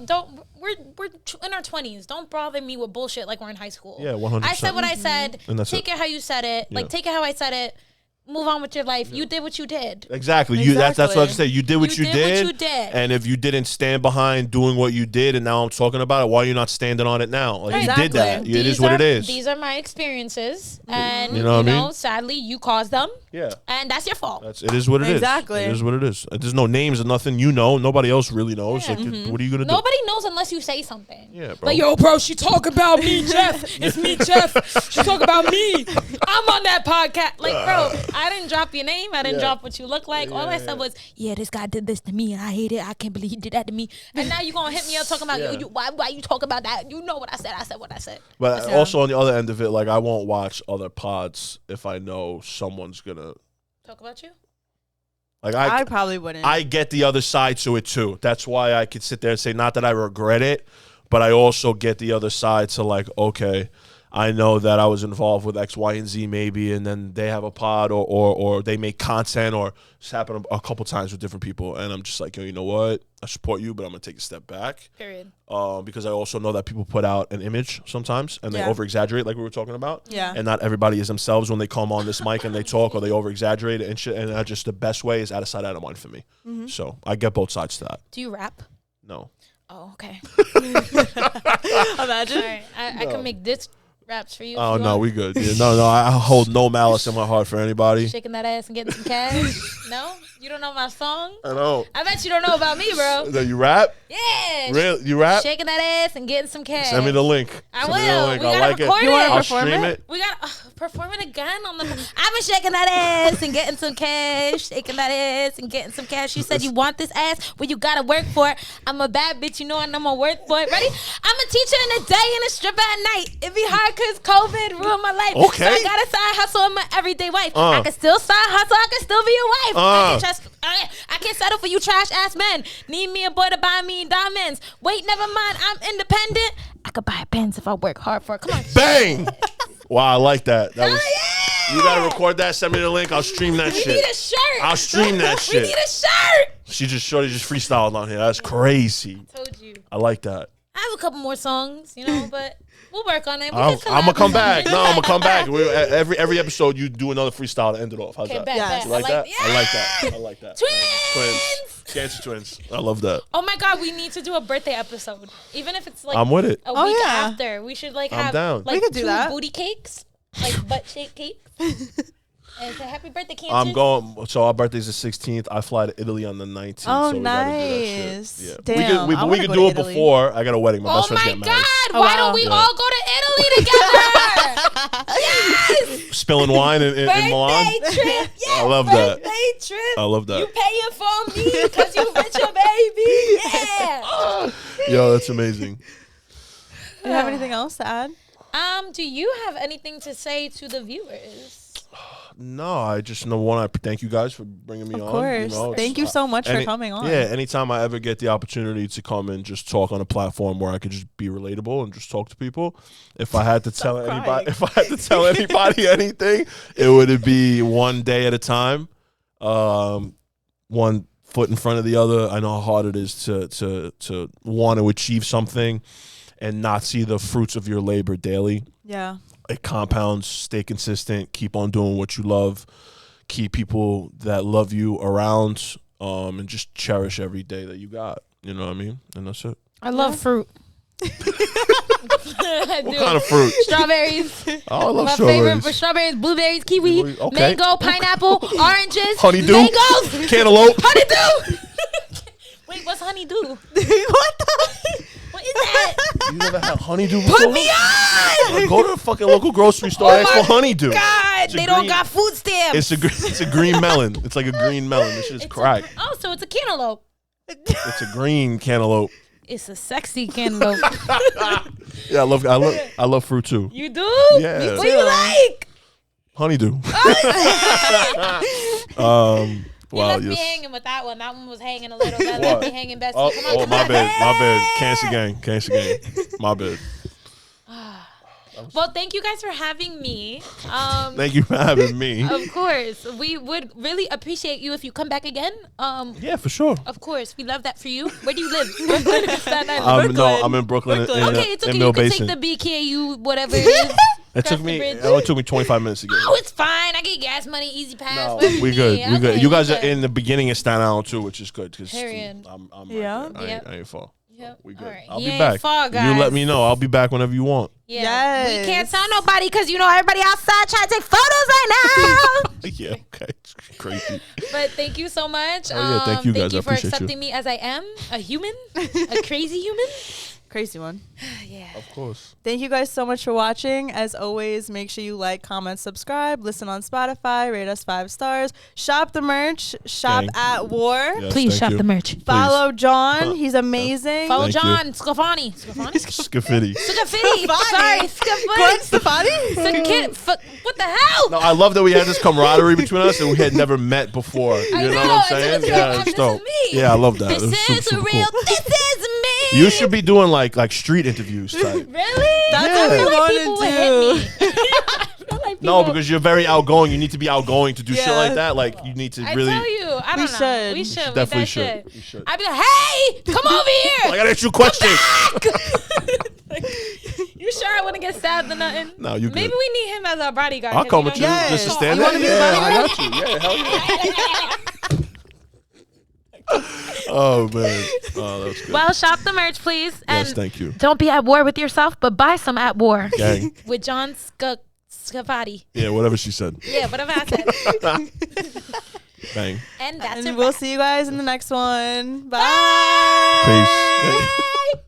S2: we're in our 20s. Don't bother me with bullshit like we're in high school.
S3: Yeah, 100%.
S2: I said what I said. Take it how you said it. Like, take it how I said it. Move on with your life. You did what you did.
S3: Exactly. That's what I said. You did what you did. And if you didn't stand behind doing what you did, and now I'm talking about it, why are you not standing on it now? Like, you did that. It is what it is.
S2: These are my experiences, and
S3: you know what I mean?
S2: Sadly, you caused them.
S3: Yeah.
S2: And that's your fault.
S3: It is what it is.
S1: Exactly.
S3: It is what it is. There's no names or nothing. You know, nobody else really knows. Like, what are you gonna do?
S2: Nobody knows unless you say something.
S3: Yeah, bro.
S2: Like, yo, bro, she talking about me, Jeff. It's me, Jeff. She talking about me. I'm on that podcast. Like, bro, I didn't drop your name. I didn't drop what you look like. All I said was, this guy did this to me, and I hate it. I can't believe he did that to me. And now you gonna hit me up talking about why you talk about that? You know what I said. I said what I said.
S3: But also on the other end of it, like, I won't watch other pods if I know someone's gonna
S2: talk about you.
S3: Like,
S1: I probably wouldn't.
S3: I get the other side to it too. That's why I could sit there and say, not that I regret it, but I also get the other side to, like, okay, I know that I was involved with X, Y, and Z maybe, and then they have a pod or they make content, or it's happened a couple times with different people, and I'm just like, yo, you know what? I support you, but I'm going to take a step back.
S2: Period.
S3: Because I also know that people put out an image sometimes, and they over-exaggerate, like we were talking about.
S1: Yeah.
S3: And not everybody is themselves when they come on this mic and they talk, or they over-exaggerate and shit, and that's just the best way is out of sight, out of mind for me. Mm-hmm. So I get both sides to that.
S2: Do you rap?
S3: No.
S2: Oh, okay.
S1: Imagine.
S2: All right. I can make this raps for you.
S3: Oh, no, we good. Yeah, no, I hold no malice in my heart for anybody.
S2: Shaking that ass and getting some cash. No? You don't know my song?
S3: I know.
S2: I bet you don't know about me, bro.
S3: No, you rap?
S2: Yeah.
S3: Really? You rap?
S2: Shaking that ass and getting some cash.
S3: Send me the link.
S2: I will. We gotta record it.
S3: I'll stream it.
S2: We gotta perform it again on the. I've been shaking that ass and getting some cash. Shaking that ass and getting some cash. You said you want this ass, well, you gotta work for it. I'm a bad bitch, you know, and I'm gonna work for it. Ready? I'm a teacher in the day and a stripper at night. It be hard because COVID ruined my life.
S3: Okay.
S2: So I got a side hustle. I'm my everyday wife. I can still side hustle. I can still be your wife. I can't settle for you trash ass men. Need me a boy to buy me diamonds. Wait, never mind. I'm independent. I could buy a Benz if I work hard for it. Come on.
S3: Bang! Wow, I like that. You gotta record that. Send me the link. I'll stream that shit.
S2: We need a shirt.
S3: I'll stream that shit.
S2: We need a shirt.
S3: Shorty just freestyled on here. That's crazy.
S2: I told you.
S3: I like that.
S2: I have a couple more songs, you know, but we'll work on it.
S3: I'm gonna come back. No, I'm gonna come back. Every episode, you do another freestyle to end it off. How's that?
S1: Yes.
S3: You like that?
S2: Yeah.
S3: I like that. I like that.
S2: Twins.
S3: Cancer twins. I love that.
S2: Oh my God, we need to do a birthday episode. Even if it's like
S3: I'm with it.
S2: a week after. We should like have
S3: down.
S2: like
S1: we could do
S2: 2
S1: that.
S2: booty cakes, like butt-shaped cakes. And say happy birthday, Cancer.
S3: I'm going. So our birthday's the 16th. I fly to Italy on the 19th.
S1: Oh,
S3: so we
S1: nice.
S3: gotta do that shit. Yeah.
S1: Damn,
S3: we can do it before. I got a wedding. My best friend's getting married.
S2: Oh my God! Why don't we all go to Italy together? Yes.
S3: Spilling wine in Milan.
S2: Birthday trip. Yes.
S3: I love that.
S2: Birthday trip.
S3: I love that.
S2: You paying for me because you with your baby. Yeah.
S3: Yo, that's amazing.
S1: Do you have anything else to add?
S2: Do you have anything to say to the viewers?
S3: No, I just want to thank you guys for bringing me on.
S1: Of course.
S3: You know,
S1: thank you so much for coming on.
S3: Yeah, anytime I ever get the opportunity to come and just talk on a platform where I could just be relatable and just talk to people, if I had to tell anybody anything, it would be one day at a time, one foot in front of the other. I know how hard it is to want to achieve something and not see the fruits of your labor daily.
S1: Yeah.
S3: It compounds. Stay consistent. Keep on doing what you love. keep people that love you around, and just cherish every day that you got. You know what I mean? And that's it.
S2: I love fruit.
S3: What kind of fruit?
S2: Strawberries.
S3: Oh, I love
S2: My
S3: strawberries.
S2: favorite for strawberries, blueberries, kiwi, mango, pineapple, oranges,
S3: honeydew,
S2: mangoes,
S3: cantaloupe,
S2: honeydew. Wait, what's honeydew?
S1: What the?
S2: What is that?
S3: You never had honeydew before?
S2: Put me on!
S3: Go to the fucking local grocery store. Ask for honeydew.
S2: God, they don't got food stamps.
S3: It's a green melon. It's like a green melon. This shit is crack.
S2: So it's a cantaloupe.
S3: It's a green cantaloupe.
S2: It's a sexy cantaloupe.
S3: Yeah, I love fruit too.
S2: You do?
S3: Yeah.
S2: What do you like?
S3: Honeydew.
S2: You left me hanging with that one. That one was hanging a little. That left me hanging, Bessie. Come on,
S3: my bad. Cancer gang. My bad.
S2: Well, thank you guys for having me.
S3: Thank you for having me.
S2: Of course. We would really appreciate you if you come back again.
S3: Yeah, for sure.
S2: Of course. We love that for you. Where do you live?
S3: No, I'm in Brooklyn.
S2: Okay, it's okay.
S3: In
S2: You
S3: Mill
S2: can
S3: Basin.
S2: take the BKU, whatever it is.
S3: It only took me 25 minutes to get.
S2: Oh, it's fine. I get gas money, easy pass.
S3: No, we good. We good. You guys are in the beginning of Staten Island too, which is good because I'm
S1: yeah.
S3: right I ain't far.
S2: Yep.
S3: We good.
S2: Right.
S3: I'll be back. You let me know. I'll be back whenever you want.
S2: Yeah.
S1: Yes.
S2: We can't tell nobody because everybody outside trying to take photos right now.
S3: Yeah. Okay. It's crazy.
S2: But thank you so much.
S3: Oh, yeah, thank you guys.
S2: Thank you
S3: I
S2: for
S3: appreciate
S2: accepting me as I am, a human, a crazy human.
S1: Crazy one.
S2: Yeah.
S3: Of course.
S1: Thank you guys so much for watching. As always, make sure you like, comment, subscribe, listen on Spotify, rate us 5 stars, shop the merch, shop at War.
S3: Yes,
S2: Please shop the merch.
S1: Follow John. He's amazing.
S2: Follow John Scafiddi.
S3: Scafiddi.
S2: Sorry,
S1: Gwen
S2: Scafiddi. What the hell?
S3: No, I love that we had this camaraderie between us and we had never met before. You know what I'm saying?
S2: Yeah,
S3: it's dope. Yeah, I love that.
S2: This is
S3: super
S2: real.
S3: cool.
S2: This is me.
S3: You should be doing like street interviews type.
S2: Really?
S1: That's
S3: Yeah.
S1: what we
S2: I feel like
S1: want
S2: people
S1: to
S2: would
S1: do.
S2: hit me. I feel like
S3: No,
S2: people-
S3: because you're very outgoing. You need to be outgoing to do shit
S1: Yeah.
S3: like that. Like you need to
S2: I
S3: really.
S2: tell you, I don't know.
S1: should.
S2: We
S1: We
S2: should.
S3: definitely
S2: We
S3: should.
S2: should.
S3: We should.
S2: I'd be like, hey, come over here.
S3: I gotta ask you a question.
S2: You sure I wouldn't get stabbed or nothing?
S3: No, you good.
S2: Maybe we need him as our bodyguard.
S3: I'll come with you.
S1: Yes.
S3: Just to stand
S1: You
S3: there.
S1: wanna be the
S3: Yeah, I
S1: bodyguard?
S3: got you. Yeah, hell yeah. Oh man. Oh, that's good.
S2: Well, shop the merch, please. And
S3: Yes, thank you.
S2: don't be at war with yourself, but buy some at war.
S3: Gang.
S2: With John Scafiddi.
S3: Yeah, whatever she said.
S2: Yeah, whatever I said.
S3: Bang.
S2: And that's
S1: And
S2: it.
S1: we'll see you guys in the next one. Bye.
S3: Peace.
S2: Bye.